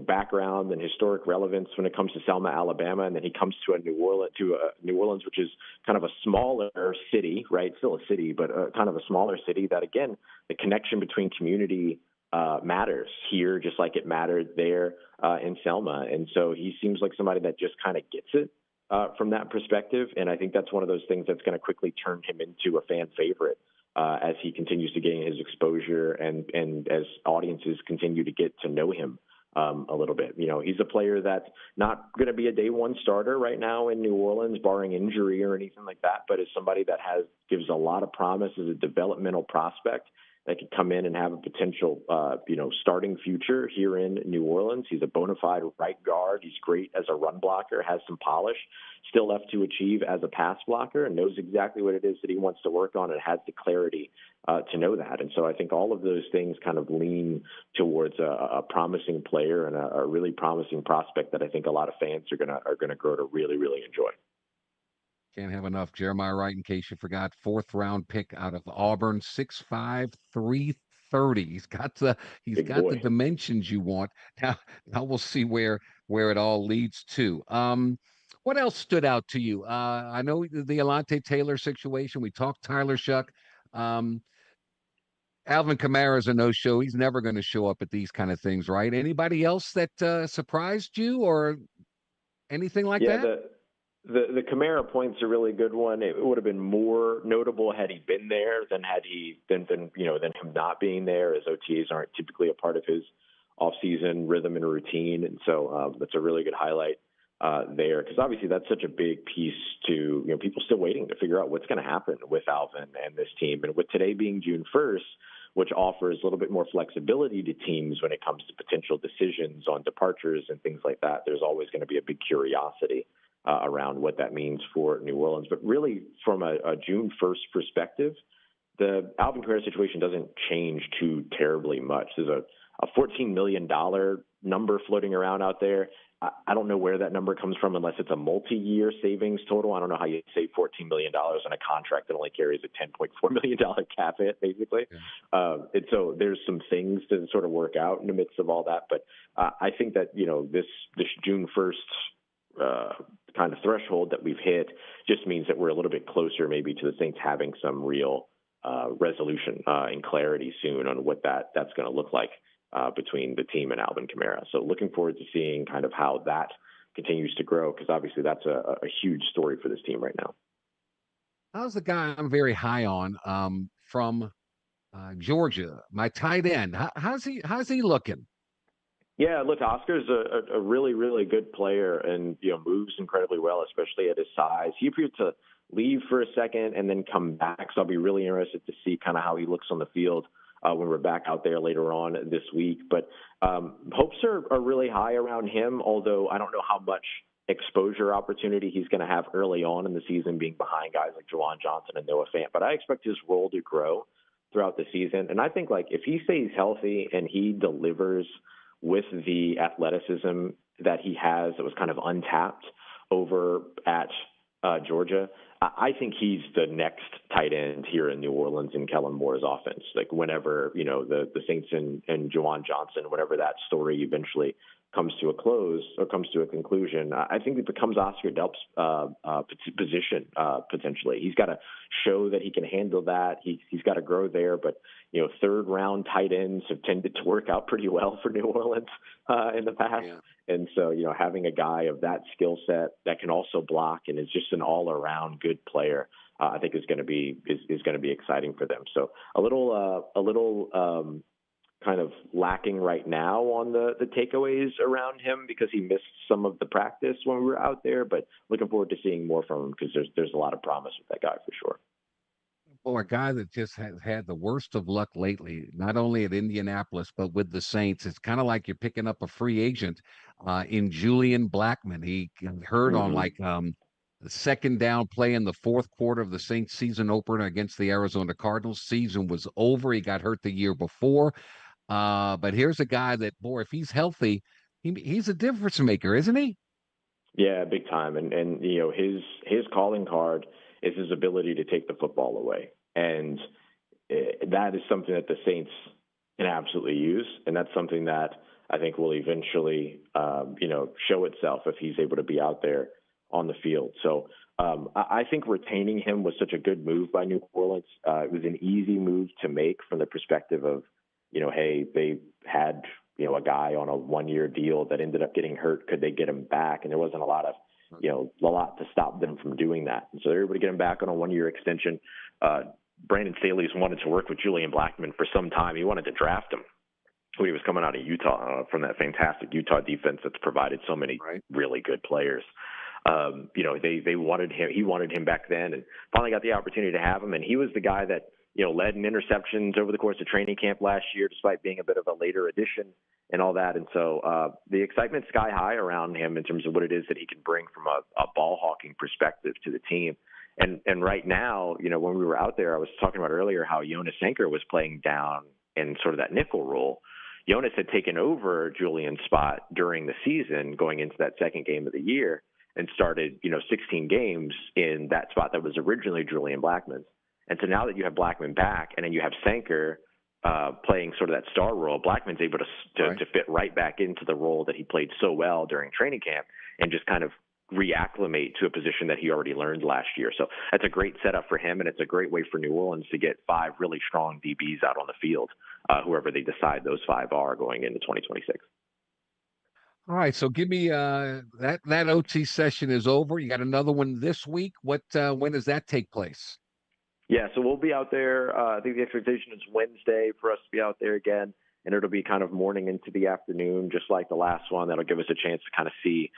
background and historic relevance when it comes to Selma, Alabama. And then he comes to New Orleans, which is kind of a smaller city, right? Still a city, but kind of a smaller city that, again, the connection between community matters here, just like it mattered there in Selma. And so he seems like somebody that just kind of gets it from that perspective. And I think that's one of those things that's going to quickly turn him into a fan favorite as he continues to gain his exposure and as audiences continue to get to know him a little bit. He's a player that's not going to be a day one starter right now in New Orleans, barring injury or anything like that, but is somebody that gives a lot of promise as a developmental prospect that could come in and have a potential, starting future here in New Orleans. He's a bona fide right guard. He's great as a run blocker, has some polish, still left to achieve as a pass blocker, and knows exactly what it is that he wants to work on and has the clarity to know that. And so I think all of those things kind of lean towards a promising player and a really promising prospect that I think a lot of fans are gonna grow to really, really enjoy. Can't have enough. Jeremiah Wright, in case you forgot, 4th-round pick out of Auburn, 6'5", 330. He's got the dimensions you want. Now we'll see where it all leads to. What else stood out to you? I know the Alontae Taylor situation. We talked Tyler Shuck. Alvin Kamara's a no-show. He's never going to show up at these kind of things, right? Anybody else that surprised you or anything like that? The Kamara point's a really good one. It would have been more notable had he been there than him not being there, as OTAs aren't typically a part of his off-season rhythm and routine. And so that's a really good highlight there, because obviously that's such a big piece to people still waiting to figure out what's going to happen with Alvin and this team. And with today being June 1st, which offers a little bit more flexibility to teams when it comes to potential decisions on departures and things like that, there's always going to be a big curiosity around what that means for New Orleans. But really, from a June 1st perspective, the Alvin Kamara situation doesn't change too terribly much. There's a $14 million number floating around out there. I don't know where that number comes from unless it's a multi-year savings total. I don't know how you save $14 million on a contract that only carries a $10.4 million cap hit, basically. Yeah. And so there's some things to sort of work out in the midst of all that. But I think that, this June 1st kind of threshold that we've hit just means that we're a little bit closer maybe to the Saints having some real resolution and clarity soon on what that's going to look like between the team and Alvin Kamara. So looking forward to seeing kind of how that continues to grow, because obviously that's a huge story for this team right now. How's the guy I'm very high on from Georgia, my tight end? How's he looking? Yeah, look, Oscar's a really, really good player and, moves incredibly well, especially at his size. He appeared to leave for a second and then come back. So I'll be really interested to see kind of how he looks on the field when we're back out there later on this week. But hopes are really high around him, although I don't know how much exposure opportunity he's going to have early on in the season, being behind guys like Juwan Johnson and Noah Fant. But I expect his role to grow throughout the season. And I think, if he stays healthy and he delivers with the athleticism that he has that was kind of untapped over at Georgia, I think he's the next tight end here in New Orleans in Kellen Moore's offense. Whenever, the Saints and Juwan Johnson, whenever that story eventually comes to a close or comes to a conclusion, I think it becomes Oscar Delp's position potentially. He's got to show that he can handle that. He's got to grow there. But, third-round tight ends have tended to work out pretty well for New Orleans in the past. Yeah. And so, having a guy of that skill set that can also block and is just an all-around good player, I think is going to be exciting for them. So a little kind of lacking right now on the takeaways around him because he missed some of the practice when we were out there, but looking forward to seeing more from him because there's a lot of promise with that guy for sure. Or a guy that just has had the worst of luck lately, not only at Indianapolis, but with the Saints. It's kind of like you're picking up a free agent in Julian Blackmon. He got hurt on the second down play in the fourth quarter of the Saints season opener against the Arizona Cardinals. Season was over. He got hurt the year before. But here's a guy that, boy, if he's healthy, he's a difference maker, isn't he? Yeah, big time. And his calling card is his ability to take the football away. And that is something that the Saints can absolutely use. And that's something that I think will eventually, show itself if he's able to be out there on the field. So I think retaining him was such a good move by New Orleans. It was an easy move to make from the perspective of, hey, they had, a guy on a one-year deal that ended up getting hurt. Could they get him back? And there wasn't a lot to stop them from doing that. And so they were able to get him back on a one-year extension. Brandon Staley's wanted to work with Julian Blackmon for some time. He wanted to draft him when he was coming out of Utah from that fantastic Utah defense that's provided so many really good players. They wanted him. He wanted him back then, and finally got the opportunity to have him. And he was the guy that led in interceptions over the course of training camp last year, despite being a bit of a later addition and all that. And so the excitement's sky high around him in terms of what it is that he can bring from a ball hawking perspective to the team. And right now, when we were out there, I was talking about earlier how Jonas Sanker was playing down in sort of that nickel role. Jonas had taken over Julian's spot during the season going into that second game of the year and started, 16 games in that spot that was originally Julian Blackman's. And so now that you have Blackman back and then you have Sanker playing sort of that star role, Blackman's able to fit right back into the role that he played so well during training camp and just kind of reacclimate to a position that he already learned last year. So that's a great setup for him, and it's a great way for New Orleans to get 5 really strong DBs out on the field, whoever they decide those 5 are going into 2026. All right, so give me that OT session is over. You got another one this week. When does that take place? Yeah, so we'll be out there. I think the expectation is Wednesday for us to be out there again, and it'll be kind of morning into the afternoon, just like the last one. That'll give us a chance to kind of see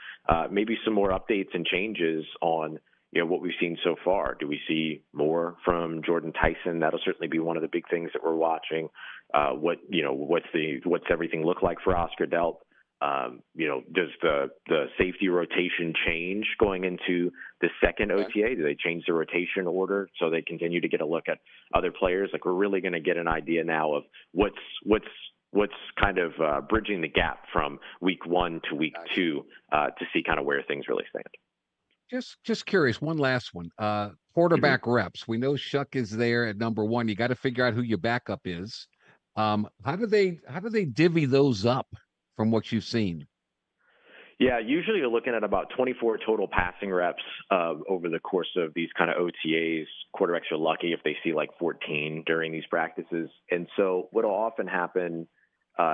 maybe some more updates and changes on what we've seen so far. Do we see more from Jordan Tyson? That'll certainly be one of the big things that we're watching. What's everything look like for Oscar Delp? Does the safety rotation change going into the second OTA? Do they change the rotation order so they continue to get a look at other players? Like, we're really going to get an idea now of what's kind of bridging the gap from week 1 to week 2 to see kind of where things really stand. Just curious, one last one. Quarterback reps. We know Shuck is there at number 1. You got to figure out who your backup is. How do they divvy those up from what you've seen? Yeah, usually you're looking at about 24 total passing reps over the course of these kind of OTAs. Quarterbacks are lucky if they see like 14 during these practices. And so what will often happen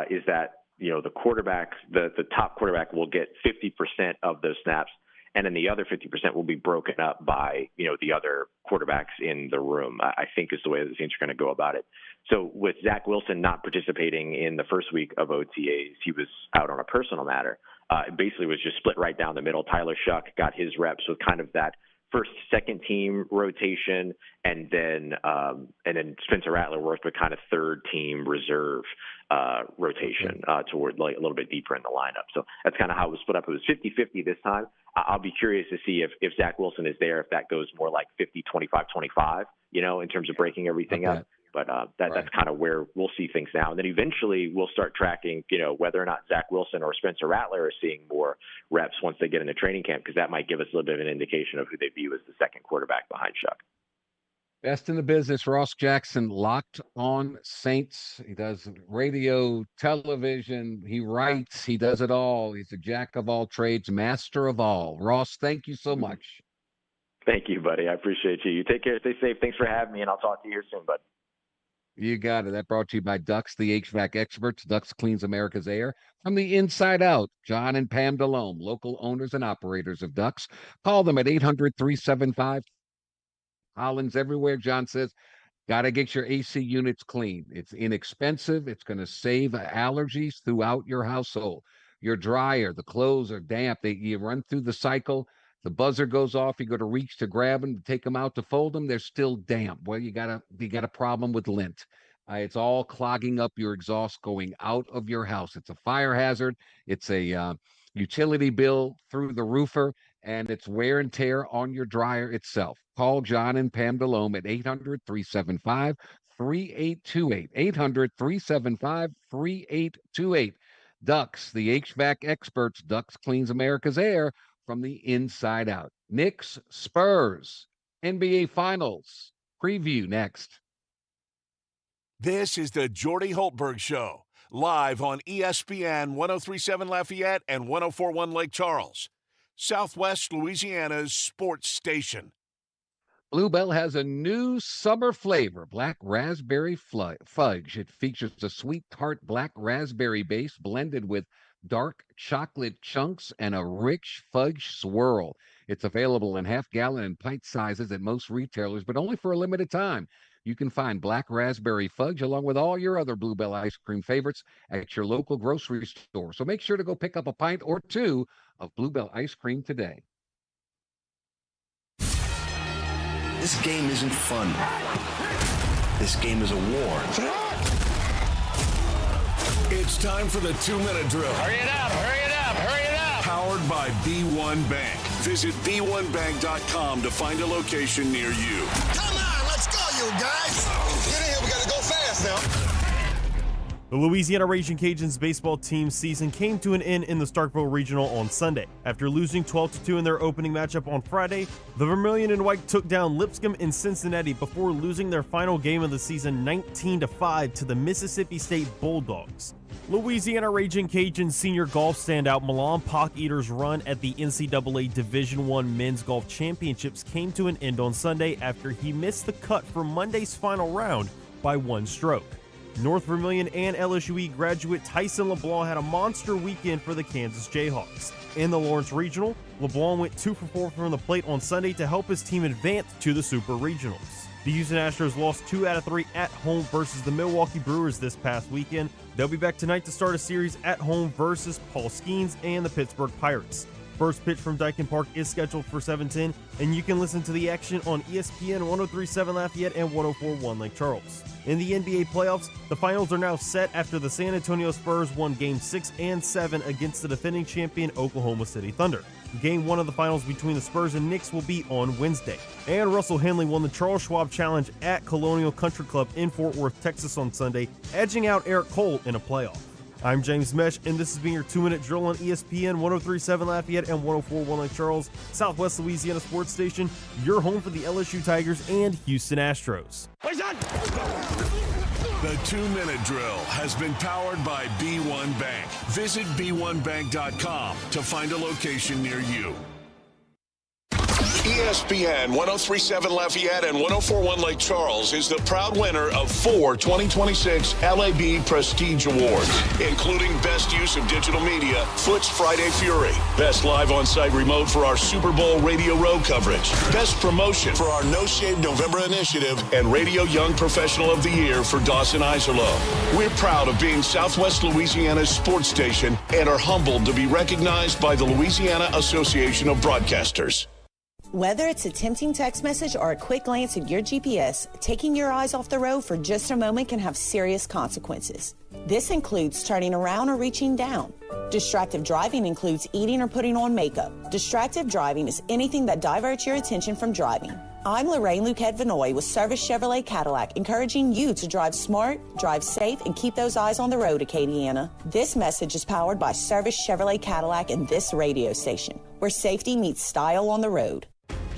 is that, the quarterback, the top quarterback will get 50% of those snaps, and then the other 50% will be broken up by, the other quarterbacks in the room, I think is the way that the Saints are going to go about it. So with Zach Wilson not participating in the first week of OTAs, he was out on a personal matter. It basically was just split right down the middle. Tyler Shuck got his reps with kind of that first, second team rotation, and then Spencer Rattler worked with kind of third team reserve rotation toward like a little bit deeper in the lineup. So that's kind of how it was split up. It was 50-50 this time. I'll be curious to see if Zach Wilson is there, if that goes more like 50-25-25, in terms of breaking everything up. But that's kind of where we'll see things now. And then eventually we'll start tracking, whether or not Zach Wilson or Spencer Rattler are seeing more reps once they get into training camp, because that might give us a little bit of an indication of who they view as the second quarterback behind Shuck. Best in the business, Ross Jackson, Locked On Saints. He does radio, television, he writes, he does it all. He's a jack of all trades, master of all. Ross, thank you so much. Thank you, buddy. I appreciate you. You take care. Stay safe. Thanks for having me, and I'll talk to you here soon, bud. You got it. That brought to you by Ducks, the HVAC experts. Ducks cleans America's air from the inside out. John and Pam DeLome, local owners and operators of Ducks. Call them at 800-375. Hollins everywhere, John says. Got to get your AC units clean. It's inexpensive. It's going to save allergies throughout your household. Your dryer, the clothes are damp. You run through the cycle. The buzzer goes off. You go to reach to grab them, to take them out, to fold them. They're still damp. Well, you got a problem with lint. It's all clogging up your exhaust going out of your house. It's a fire hazard. It's a utility bill through the roofer, and it's wear and tear on your dryer itself. Call John and Pam DeLome at 800-375-3828. 800-375-3828. Ducks, the HVAC experts. Ducks cleans America's air from the inside out. Knicks, Spurs, NBA Finals preview next. This is the Jordy Hultberg Show, live on ESPN 1037 Lafayette and 1041 Lake Charles, Southwest Louisiana's sports station. Bluebell has a new summer flavor, black raspberry fudge. It features a sweet tart black raspberry base blended with dark chocolate chunks and a rich fudge swirl. It's available in half-gallon and pint sizes at most retailers, but only for a limited time. You can find black raspberry fudge along with all your other Bluebell ice cream favorites at your local grocery store. So make sure to go pick up a pint or two of Bluebell ice cream today. This game isn't fun. This game is a war. It's time for the 2-minute drill. Hurry it up, hurry it up, hurry it up. Powered by B1 Bank. Visit B1Bank.com to find a location near you. Come on, let's go, you guys. Get in here, we gotta go fast now. The Louisiana Raging Cajuns baseball team season came to an end in the Starkville Regional on Sunday. After losing 12-2 in their opening matchup on Friday, the Vermilion and White took down Lipscomb in Cincinnati before losing their final game of the season 19-5 to the Mississippi State Bulldogs. Louisiana Raging Cajuns senior golf standout Milan Pock-Eater's run at the NCAA Division I Men's Golf Championships came to an end on Sunday after he missed the cut for Monday's final round by 1 stroke. North Vermilion and LSUE graduate Tyson LeBlanc had a monster weekend for the Kansas Jayhawks. In the Lawrence Regional, LeBlanc went 2 for 4 from the plate on Sunday to help his team advance to the Super Regionals. The Houston Astros lost 2 out of 3 at home versus the Milwaukee Brewers this past weekend. They'll be back tonight to start a series at home versus Paul Skeens and the Pittsburgh Pirates. First pitch from Dyken Park is scheduled for 7:10, and you can listen to the action on ESPN 103.7 Lafayette and 104.1 Lake Charles. In the NBA playoffs, the finals are now set after the San Antonio Spurs won Game 6 and 7 against the defending champion Oklahoma City Thunder. Game 1 of the finals between the Spurs and Knicks will be on Wednesday. And Russell Henley won the Charles Schwab Challenge at Colonial Country Club in Fort Worth, Texas on Sunday, edging out Eric Cole in a playoff. I'm James Mesh, and this has been your 2-minute drill on ESPN 103.7 Lafayette and 104.1 Lake Charles, Southwest Louisiana Sports Station, your home for the LSU Tigers and Houston Astros. The 2-minute drill has been powered by B1 Bank. Visit B1Bank.com to find a location near you. ESPN 103.7 Lafayette and 104.1 Lake Charles is the proud winner of 4 2026 LAB Prestige Awards, including Best Use of Digital Media, Foot's Friday Fury, Best Live On-Site Remote for our Super Bowl Radio Row coverage, Best Promotion for our No Shave November initiative, and Radio Young Professional of the Year for Dawson Iserloh. We're proud of being Southwest Louisiana's sports station and are humbled to be recognized by the Louisiana Association of Broadcasters. Whether it's a tempting text message or a quick glance at your GPS, taking your eyes off the road for just a moment can have serious consequences. This includes turning around or reaching down. Distractive driving includes eating or putting on makeup. Distractive driving is anything that diverts your attention from driving. I'm Lorraine Luquette Vinoy with Service Chevrolet Cadillac, encouraging you to drive smart, drive safe, and keep those eyes on the road, Acadiana. This message is powered by Service Chevrolet Cadillac and this radio station, where safety meets style on the road.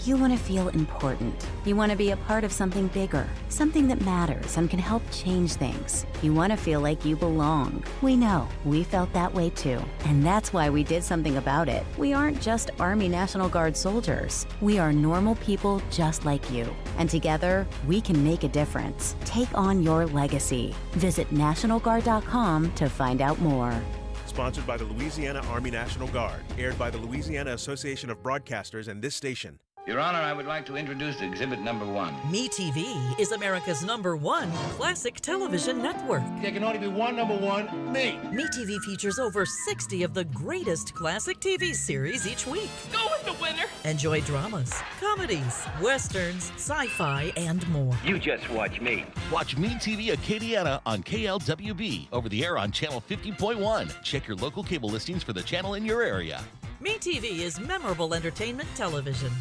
You want to feel important. You want to be a part of something bigger, something that matters and can help change things. You want to feel like you belong. We know. We felt that way too. And that's why we did something about it. We aren't just Army National Guard soldiers. We are normal people just like you. And together, we can make a difference. Take on your legacy. Visit NationalGuard.com to find out more. Sponsored by the Louisiana Army National Guard. Aired by the Louisiana Association of Broadcasters and this station. Your Honor, I would like to introduce exhibit number 1. MeTV is America's #1 classic television network. There can only be one #1, me. MeTV features over 60 of the greatest classic TV series each week. Go with the winner. Enjoy dramas, comedies, westerns, sci-fi, and more. You just watch me. Watch MeTV Acadiana on KLWB over the air on channel 50.1. Check your local cable listings for the channel in your area. MeTV is memorable entertainment television.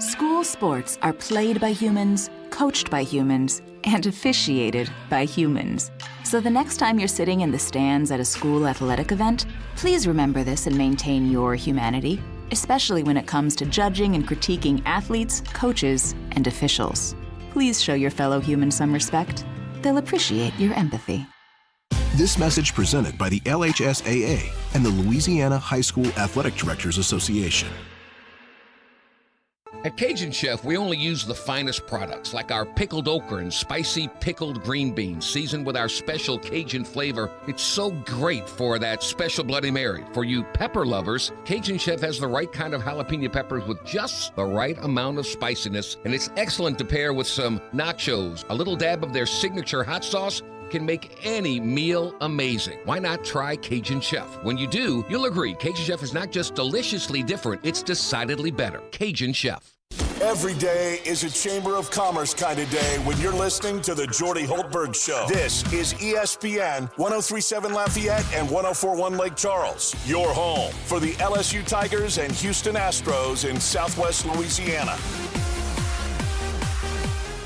School sports are played by humans, coached by humans, and officiated by humans. So the next time you're sitting in the stands at a school athletic event, please remember this and maintain your humanity, especially when it comes to judging and critiquing athletes, coaches, and officials. Please show your fellow humans some respect. They'll appreciate your empathy. This message presented by the LHSAA and the Louisiana High School Athletic Directors Association. At Cajun Chef, we only use the finest products, like our pickled okra and spicy pickled green beans, seasoned with our special Cajun flavor. It's so great for that special Bloody Mary. For you pepper lovers, Cajun Chef has the right kind of jalapeno peppers with just the right amount of spiciness, and it's excellent to pair with some nachos. A little dab of their signature hot sauce can make any meal amazing. Why not try Cajun Chef? When you do, you'll agree Cajun Chef is not just deliciously different, it's decidedly better. Cajun Chef. Every day is a Chamber of Commerce kind of day when you're listening to the Jordy Hultberg Show. This is ESPN 103.7 Lafayette and 104.1 Lake Charles. Your home for the LSU Tigers and Houston Astros in Southwest Louisiana.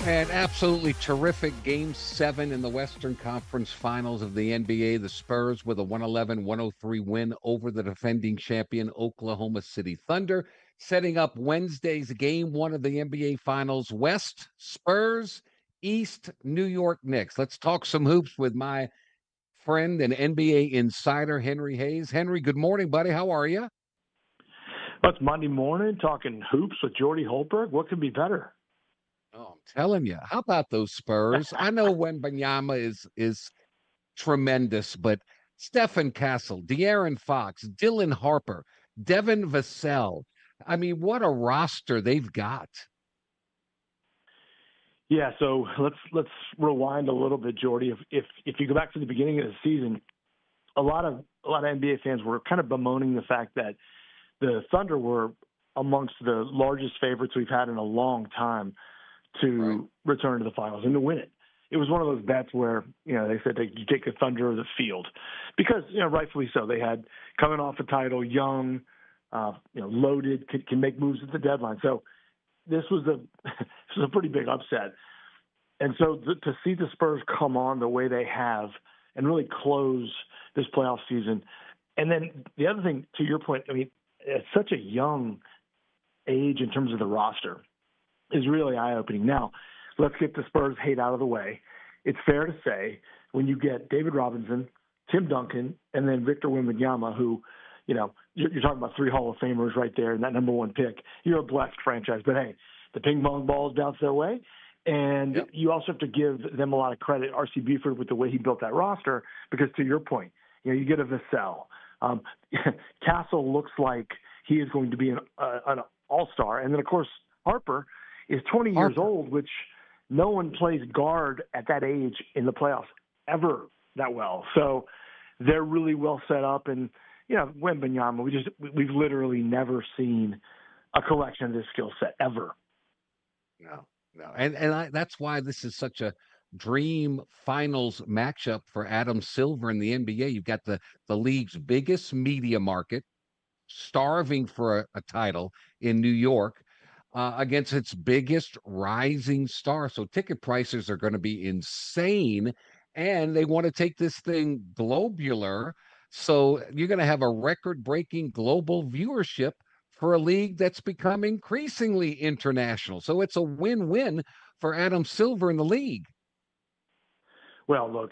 An absolutely terrific Game 7 in the Western Conference Finals of the NBA. The Spurs with a 111-103 win over the defending champion Oklahoma City Thunder, setting up Wednesday's Game 1 of the NBA Finals. West, Spurs, East, New York Knicks. Let's talk some hoops with my friend and NBA insider, Henry Hayes. Henry, good morning, buddy. How are you? Well, it's Monday morning, talking hoops with Jordy Hultberg. What could be better? Oh, I'm telling you. How about those Spurs? I know Wembanyama is tremendous, but Stephen Castle, De'Aaron Fox, Dylan Harper, Devin Vassell. I mean, what a roster they've got. Yeah, so let's rewind a little bit, Jordy. If you go back to the beginning of the season, a lot of NBA fans were kind of bemoaning the fact that the Thunder were amongst the largest favorites we've had in a long time to return to the finals and to win it. It was one of those bets where, they said you take the Thunder or the field because, rightfully so. They had coming off a title, young, loaded, can make moves at the deadline. So this was a pretty big upset. And so to see the Spurs come on the way they have and really close this playoff season. And then the other thing, to your point, I mean, it's such a young age in terms of the roster is really eye-opening. Now, let's get the Spurs hate out of the way. It's fair to say when you get David Robinson, Tim Duncan, and then Victor Wembanyama, who, you're talking about 3 Hall of Famers right there and that number 1 pick, you're a blessed franchise. But, hey, the ping pong balls bounce their way. And you also have to give them a lot of credit, R.C. Buford, with the way he built that roster, because to your point, you get a Vassell. Castle looks like he is going to be an all-star. And then, of course, Harper is 20 years old, which no one plays guard at that age in the playoffs ever that well. So they're really well set up. And, Wembanyama, we've literally never seen a collection of this skill set ever. No. And that's why this is such a dream finals matchup for Adam Silver in the NBA. You've got the league's biggest media market starving for a title in New York, against its biggest rising star. So ticket prices are going to be insane, and they want to take this thing globular. So you're going to have a record-breaking global viewership for a league that's become increasingly international. So it's a win-win for Adam Silver in the league. Well, look,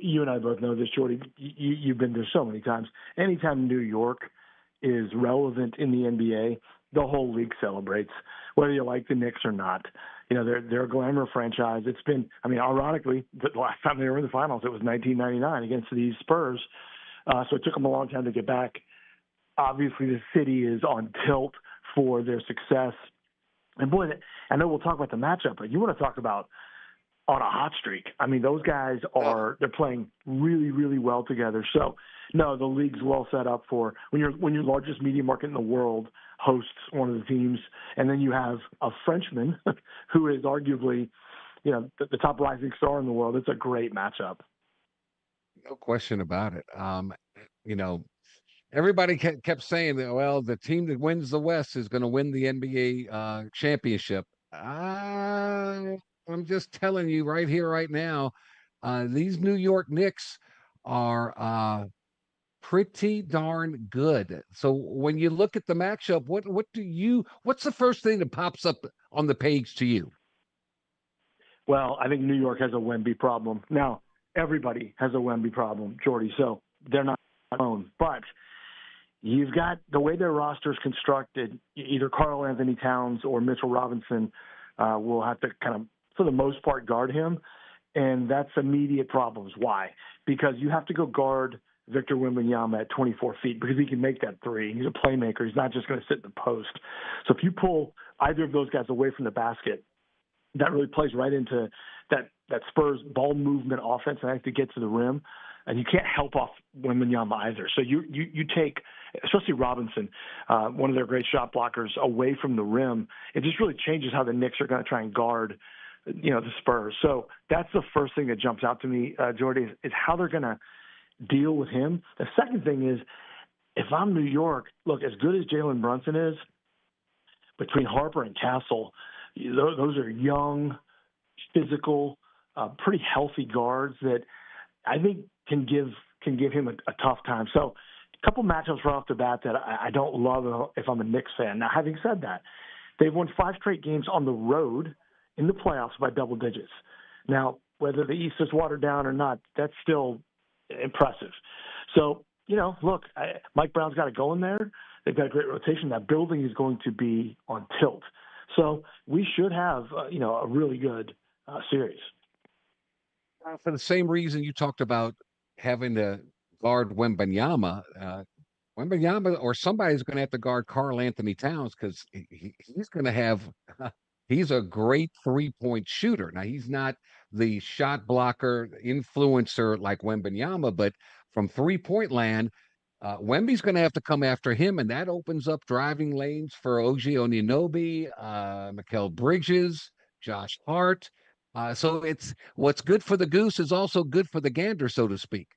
you and I both know this, Jordy. You've been there so many times. Anytime New York is relevant in the NBA, the whole league celebrates, whether you like the Knicks or not. They're a glamour franchise. It's been, ironically, the last time they were in the finals, it was 1999 against these Spurs. So it took them a long time to get back. Obviously, the city is on tilt for their success. And boy, I know we'll talk about the matchup, but you want to talk about on a hot streak. Those guys they're playing really, really well together. So, no, the league's well set up for when your largest media market in the world hosts one of the teams, and then you have a Frenchman who is arguably, the top rising star in the world. It's a great matchup. No question about it. Everybody kept saying that, well, the team that wins the West is going to win the NBA championship. I'm just telling you right here, right now, these New York Knicks are pretty darn good. So when you look at the matchup, what's the first thing that pops up on the page to you? Well, I think New York has a Wemby problem. Now, everybody has a Wemby problem, Jordy, so they're not alone. But you've got the way their roster is constructed, either Karl Anthony Towns or Mitchell Robinson will have to kind of, for the most part, guard him. And that's immediate problems. Why? Because you have to go guard Victor Wembanyama at 24 feet because he can make that three. He's a playmaker. He's not just going to sit in the post. So if you pull either of those guys away from the basket, that really plays right into that Spurs ball movement offense and I think to get to the rim, and you can't help off Wembanyama either. So you take, especially Robinson, one of their great shot blockers, away from the rim. It just really changes how the Knicks are going to try and guard, the Spurs. So that's the first thing that jumps out to me, Jordy, is how they're going to deal with him. The second thing is, if I'm New York, look, as good as Jalen Brunson is, between Harper and Castle, those are young, physical, pretty healthy guards that I think can give him a tough time. So a couple matchups right off the bat that I don't love if I'm a Knicks fan. Now, having said that, they've won 5 straight games on the road in the playoffs by double digits. Now, whether the East is watered down or not, that's still impressive. So, look, Mike Brown's got to go in there. They've got a great rotation. That building is going to be on tilt. So we should have, a really good series. For the same reason you talked about having to guard Wembanyama, Wembanyama or somebody's going to have to guard Karl Anthony Towns because he's going to have he's a great 3-point shooter. Now, he's not the shot blocker influencer like Wembanyama, but from 3-point land, Wemby's going to have to come after him, and that opens up driving lanes for OG Anunoby, Mikal Bridges, Josh Hart. So it's what's good for the goose is also good for the gander, so to speak.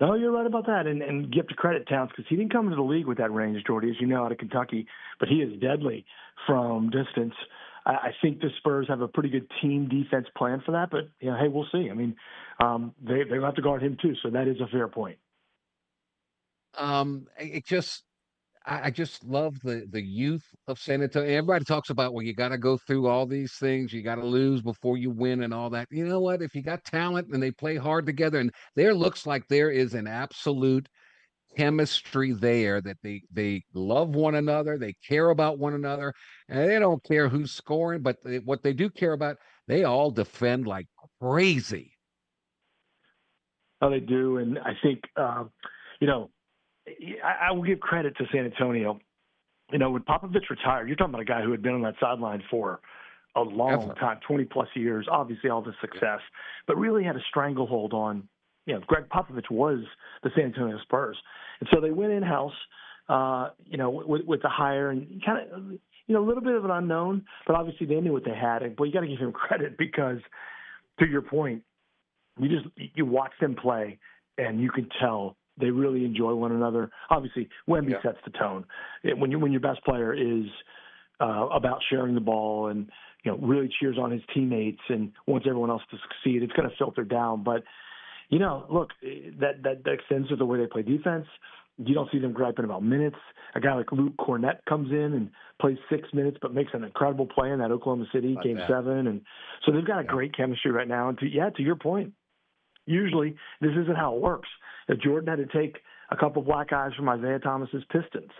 No, you're right about that, and give to credit Towns because he didn't come into the league with that range, Jordy, as you know, out of Kentucky, but he is deadly from distance. I think the Spurs have a pretty good team defense plan for that, but hey, we'll see. I mean, they have to guard him too, so that is a fair point. I just love the youth of San Antonio. Everybody talks about, well, you got to go through all these things. You got to lose before you win and all that. You know what? If you got talent and they play hard together, and there looks like there is an absolute chemistry there that they love one another. They care about one another, and they don't care who's scoring. But what they do care about, they all defend like crazy. Oh, they do. And I think, I will give credit to San Antonio. When Popovich retired, you're talking about a guy who had been on that sideline for a long time, 20-plus years, obviously all the success, but really had a stranglehold on, Greg Popovich was the San Antonio Spurs. And so they went in-house, with the hire and kind of, a little bit of an unknown, but obviously they knew what they had. And, you got to give him credit because, to your point, you watch them play and you can tell they really enjoy one another. Obviously, Wemby sets the tone. When your best player is about sharing the ball and really cheers on his teammates and wants everyone else to succeed, it's going to filter down. But look, that extends to the way they play defense. You don't see them griping about minutes. A guy like Luke Cornett comes in and plays 6 minutes, but makes an incredible play in that Oklahoma City Game 7, and so they've got a great chemistry right now. And to your point, usually this isn't how it works. If Jordan had to take a couple black eyes from Isaiah Thomas's Pistons,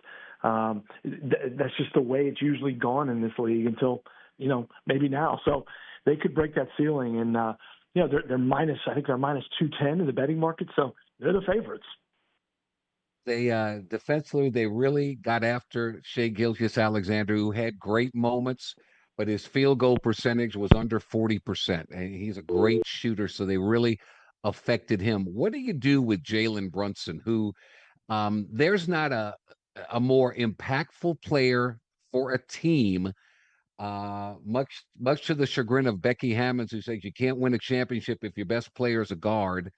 that's just the way it's usually gone in this league until, maybe now. So they could break that ceiling and, they're minus 210 in the betting market. So they're the favorites. They defensively, they really got after Shai Gilgeous-Alexander, who had great moments, but his field goal percentage was under 40%. And he's a great shooter, so they really affected him. What do you do with Jalen Brunson, who there's not a more impactful player for a team, much to the chagrin of Becky Hammonds, who says you can't win a championship if your best player is a guard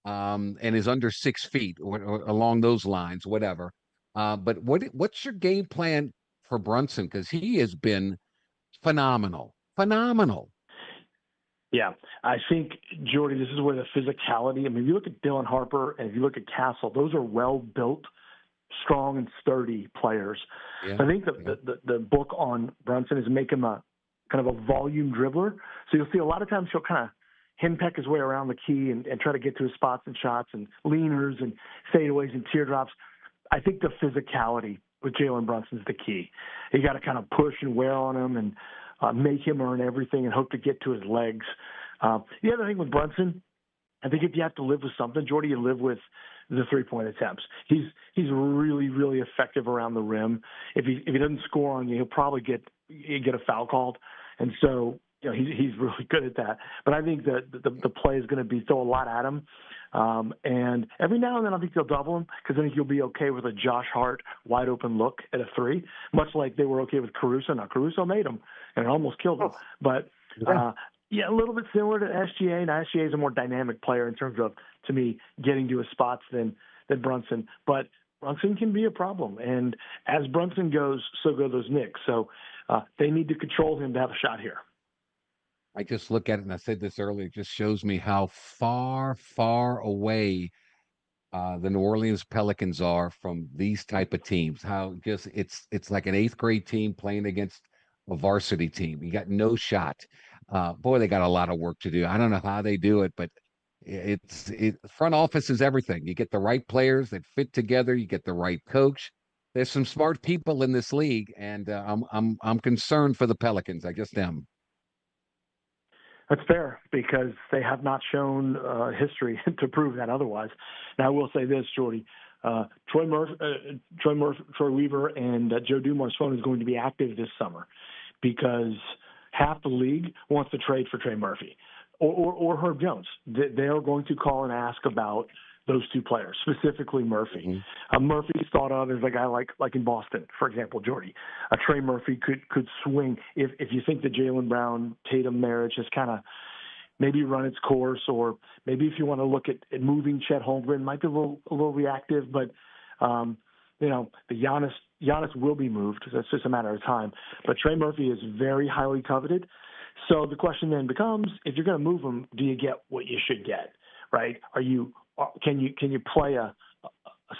and is under 6 feet or along those lines, whatever. But what's your game plan for Brunson? Because he has been phenomenal. Yeah, I think, Jordy, this is where the physicality, if you look at Dylan Harper and if you look at Castle, those are well-built, strong, and sturdy players. Yeah, I think the book on Brunson is make him a kind of a volume dribbler. So you'll see a lot of times he'll kind of henpeck his way around the key and try to get to his spots and shots and leaners and fadeaways and teardrops. I think the physicality with Jalen Brunson is the key. You got to kind of push and wear on him and make him earn everything and hope to get to his legs. The other thing with Brunson, I think if you have to live with something, Jordy, you live with the three-point attempts. He's really, really effective around the rim. If he doesn't score on you, he'll probably get a foul called. And so he's really good at that. But I think that the play is going to be throw a lot at him. And every now and then I think they'll double him because I think you'll be okay with a Josh Hart wide open look at a 3, much like they were okay with Caruso. Now, Caruso made him and it almost killed him. But, a little bit similar to SGA. Now, SGA is a more dynamic player in terms of, to me, getting to his spots than Brunson. But Brunson can be a problem. And as Brunson goes, so go those Knicks. So they need to control him to have a shot here. I just look at it, and I said this earlier, it just shows me how far, far away the New Orleans Pelicans are from these type of teams. How just it's like an 8th grade team playing against a varsity team. You got no shot. Boy, they got a lot of work to do. I don't know how they do it, but front office is everything. You get the right players that fit together. You get the right coach. There's some smart people in this league, and I'm concerned for the Pelicans. I just am. That's fair because they have not shown history to prove that otherwise. Now, I will say this, Jordy. Troy Weaver and Joe Dumar's phone is going to be active this summer because half the league wants to trade for Trey Murphy or Herb Jones. They are going to call and ask about those two players, specifically Murphy. Murphy's thought of as a guy like in Boston, for example, Jordy. Trey Murphy could swing if you think the Jaylen Brown-Tatum marriage has kind of maybe run its course, or maybe if you want to look at moving Chet Holmgren, might be a little reactive, but the Giannis will be moved. That's just a matter of time. But Trey Murphy is very highly coveted. So the question then becomes, if you're going to move him, do you get what you should get, right? Can you play a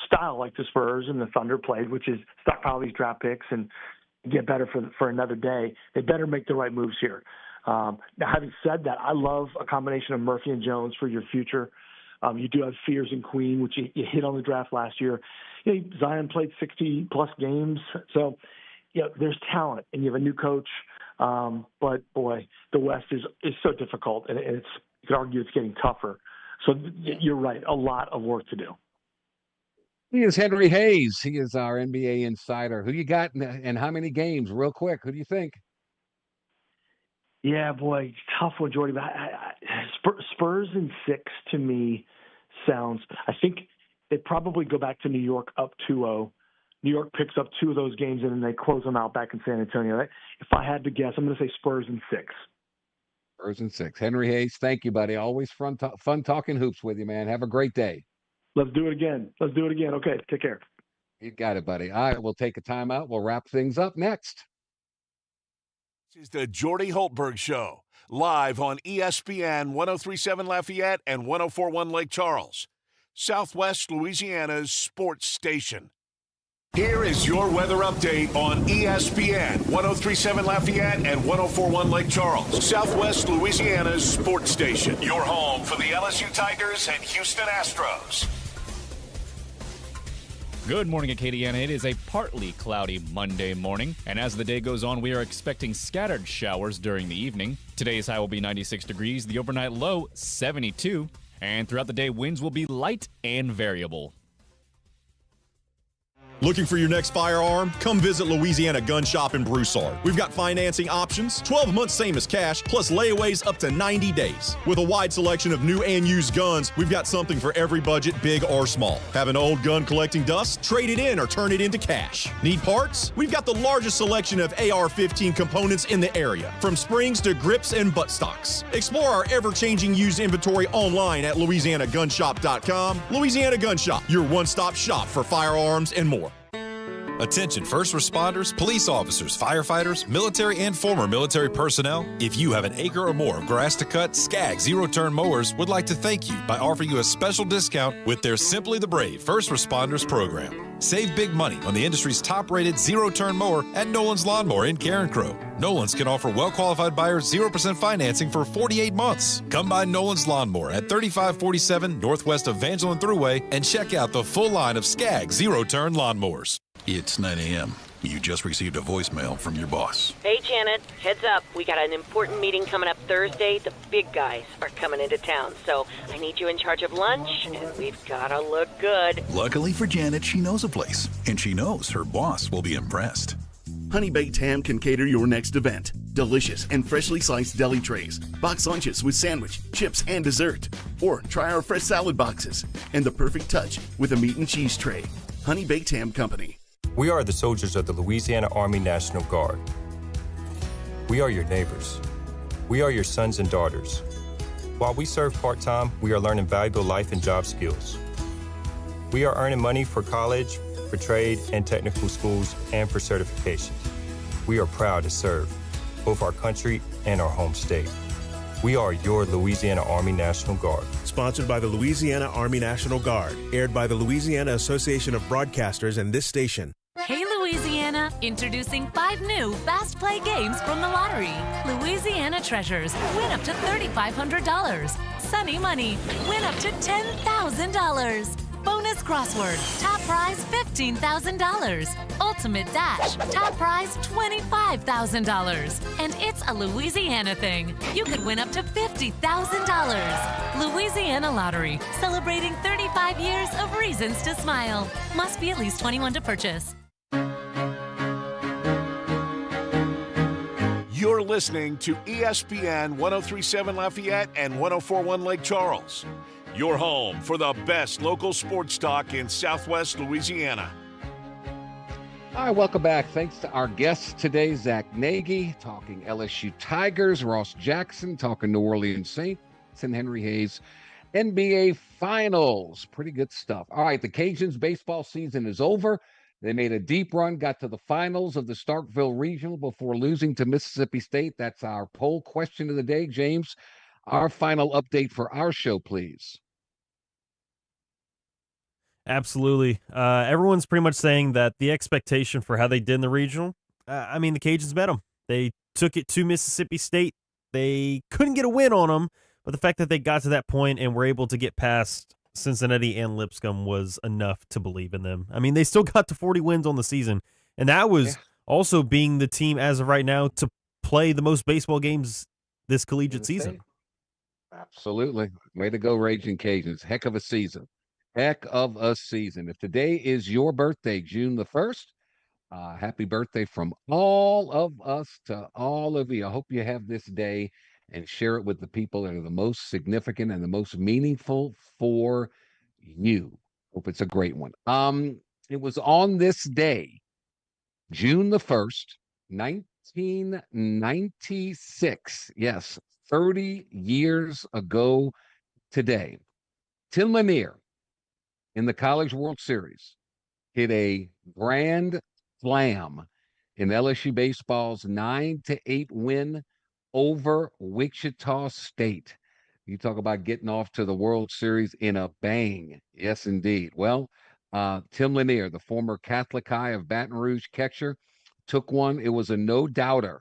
style like the Spurs and the Thunder played, which is stockpile these draft picks and get better for another day? They better make the right moves here. Now, having said that, I love a combination of Murphy and Jones for your future. You do have Fears and Queen, which you hit on the draft last year. Zion played 60-plus games. So, there's talent, and you have a new coach. But, boy, the West is so difficult, and you could argue it's getting tougher. So you're right, a lot of work to do. He is Henry Hayes. He is our NBA insider. Who you got and how many games? Real quick, who do you think? Yeah, boy, tough one, Jordy. But Spurs in 6 to me sounds. I think they probably go back to New York up 2-0. New York picks up 2 of those games and then they close them out back in San Antonio. If I had to guess, I'm going to say Spurs in 6. Spurs in 6. Henry Hayes, thank you, buddy. Always fun talking hoops with you, man. Have a great day. Let's do it again. Okay, take care. You got it, buddy. All right, we'll take a timeout. We'll wrap things up next. This is the Jordy Hultberg Show, live on ESPN 103.7 Lafayette and 104.1 Lake Charles, Southwest Louisiana's sports station. Here is your weather update on ESPN 103.7 Lafayette and 104.1 Lake Charles, Southwest Louisiana's sports station. Your home for the LSU Tigers and Houston Astros. Good morning, Acadiana. It is a partly cloudy Monday morning, and as the day goes on, we are expecting scattered showers during the evening. Today's high will be 96 degrees, the overnight low 72, and throughout the day, winds will be light and variable. Looking for your next firearm? Come visit Louisiana Gun Shop in Broussard. We've got financing options, 12 months same as cash, plus layaways up to 90 days. With a wide selection of new and used guns, we've got something for every budget, big or small. Have an old gun collecting dust? Trade it in or turn it into cash. Need parts? We've got the largest selection of AR-15 components in the area, from springs to grips and buttstocks. Explore our ever-changing used inventory online at LouisianaGunShop.com. Louisiana Gun Shop, your one-stop shop for firearms and more. Attention first responders, police officers, firefighters, military and former military personnel. If you have an acre or more of grass to cut, Skag Zero-Turn Mowers would like to thank you by offering you a special discount with their Simply the Brave First Responders program. Save big money on the industry's top-rated zero-turn mower at Nolan's Lawnmower in Carencro. Nolan's can offer well-qualified buyers 0% financing for 48 months. Come by Nolan's Lawnmower at 3547 Northwest Evangeline Thruway and check out the full line of Skag Zero-Turn Lawnmowers. It's 9 a.m. You just received a voicemail from your boss. Hey, Janet. Heads up. We got an important meeting coming up Thursday. The big guys are coming into town, so I need you in charge of lunch, and we've got to look good. Luckily for Janet, she knows a place, and she knows her boss will be impressed. Honey Baked Ham can cater your next event. Delicious and freshly sliced deli trays, box lunches with sandwich, chips, and dessert. Or try our fresh salad boxes and the perfect touch with a meat and cheese tray. Honey Baked Ham Company. We are the soldiers of the Louisiana Army National Guard. We are your neighbors. We are your sons and daughters. While we serve part-time, we are learning valuable life and job skills. We are earning money for college, for trade and technical schools, and for certifications. We are proud to serve both our country and our home state. We are your Louisiana Army National Guard. Sponsored by the Louisiana Army National Guard. Aired by the Louisiana Association of Broadcasters and this station. Hey Louisiana, introducing 5 new fast play games from the lottery. Louisiana Treasures, win up to $3,500. Sunny Money, win up to $10,000. Bonus Crossword, top prize $15,000. Ultimate Dash, top prize $25,000. And it's a Louisiana thing. You could win up to $50,000. Louisiana Lottery, celebrating 35 years of reasons to smile. Must be at least 21 to purchase. You're listening to ESPN 1037 Lafayette and 1041 Lake Charles. Your home for the best local sports talk in Southwest Louisiana. All right, welcome back. Thanks to our guests today, Zach Nagy, talking LSU Tigers, Ross Jackson, talking New Orleans Saints, and Henry Hayes, NBA Finals. Pretty good stuff. All right, the Cajuns baseball season is over. They made a deep run, got to the finals of the Starkville Regional before losing to Mississippi State. That's our poll question of the day. James, our final update for our show, please. Absolutely. Everyone's pretty much saying that the expectation for how they did in the regional, the Cajuns met them. They took it to Mississippi State. They couldn't get a win on them, but the fact that they got to that point and were able to get past Cincinnati and Lipscomb was enough to believe in them. I mean, they still got to 40 wins on the season, and that was also being the team as of right now to play the most baseball games this collegiate season. Absolutely. Way to go, Raging Cajuns. Heck of a season. Heck of a season. If today is your birthday, June the 1st, happy birthday from all of us to all of you. I hope you have this day and share it with the people that are the most significant and the most meaningful for you. Hope it's a great one. It was on this day, June the 1st, 1996. Yes, 30 years ago today. Tim Lanier in the College World Series hit a grand slam in LSU baseball's 9-8 win over Wichita State. You talk about getting off to the World Series in a bang. Yes, indeed. Well, Tim Lanier, the former Catholic High of Baton Rouge catcher, took one. It was a no-doubter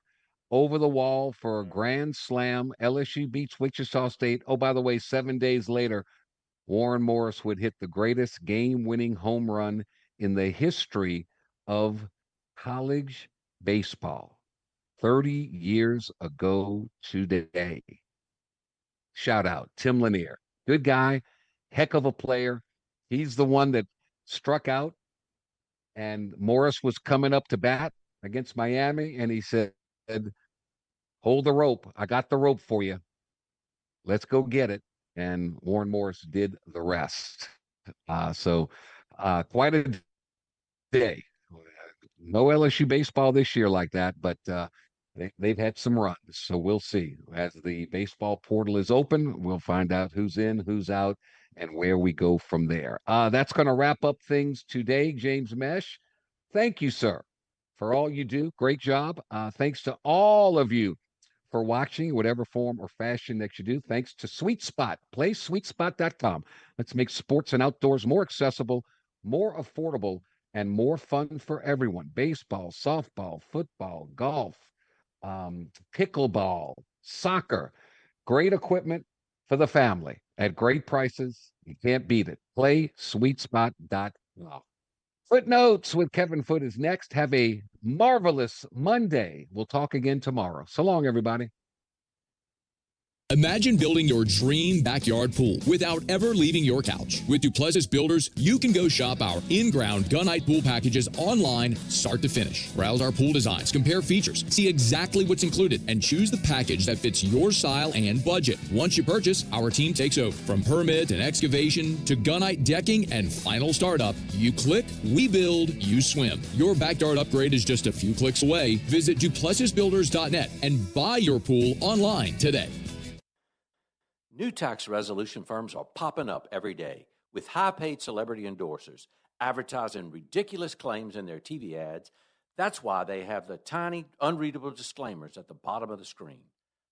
over the wall for a grand slam. LSU beats Wichita State. Oh, by the way, 7 days later, Warren Morris would hit the greatest game-winning home run in the history of college baseball. 30 years ago today. Shout out, Tim Lanier. Good guy, heck of a player. He's the one that struck out, and Morris was coming up to bat against Miami, and he said, hold the rope. I got the rope for you. Let's go get it. And Warren Morris did the rest. So quite a day. No LSU baseball this year like that, but they've had some runs. So we'll see. As the baseball portal is open, we'll find out who's in, who's out, and where we go from there. That's going to wrap up things today. James Mesh, thank you, sir, for all you do. Great job. Thanks to all of you for watching, whatever form or fashion that you do. Thanks to Sweet Spot. Play sweetspot.com. Let's make sports and outdoors more accessible, more affordable, and more fun for everyone. Baseball, softball, football, golf, pickleball, soccer. Great equipment for the family at great prices. You can't beat it. Play sweetspot.com. Footnotes with Kevin Foote is next. Have a marvelous Monday. We'll talk again tomorrow. So long, everybody. Imagine building your dream backyard pool without ever leaving your couch. With Duplessis Builders, you can go shop our in-ground gunite pool packages online, start to finish. Browse our pool designs, compare features, see exactly what's included, and choose the package that fits your style and budget. Once you purchase, our team takes over. From permit and excavation to gunite decking and final startup, you click, we build, you swim. Your backyard upgrade is just a few clicks away. Visit duplessisbuilders.net and buy your pool online today. New tax resolution firms are popping up every day with high-paid celebrity endorsers advertising ridiculous claims in their TV ads. That's why they have the tiny, unreadable disclaimers at the bottom of the screen.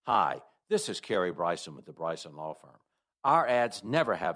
Hi, this is Kerry Bryson with the Bryson Law Firm. Our ads never have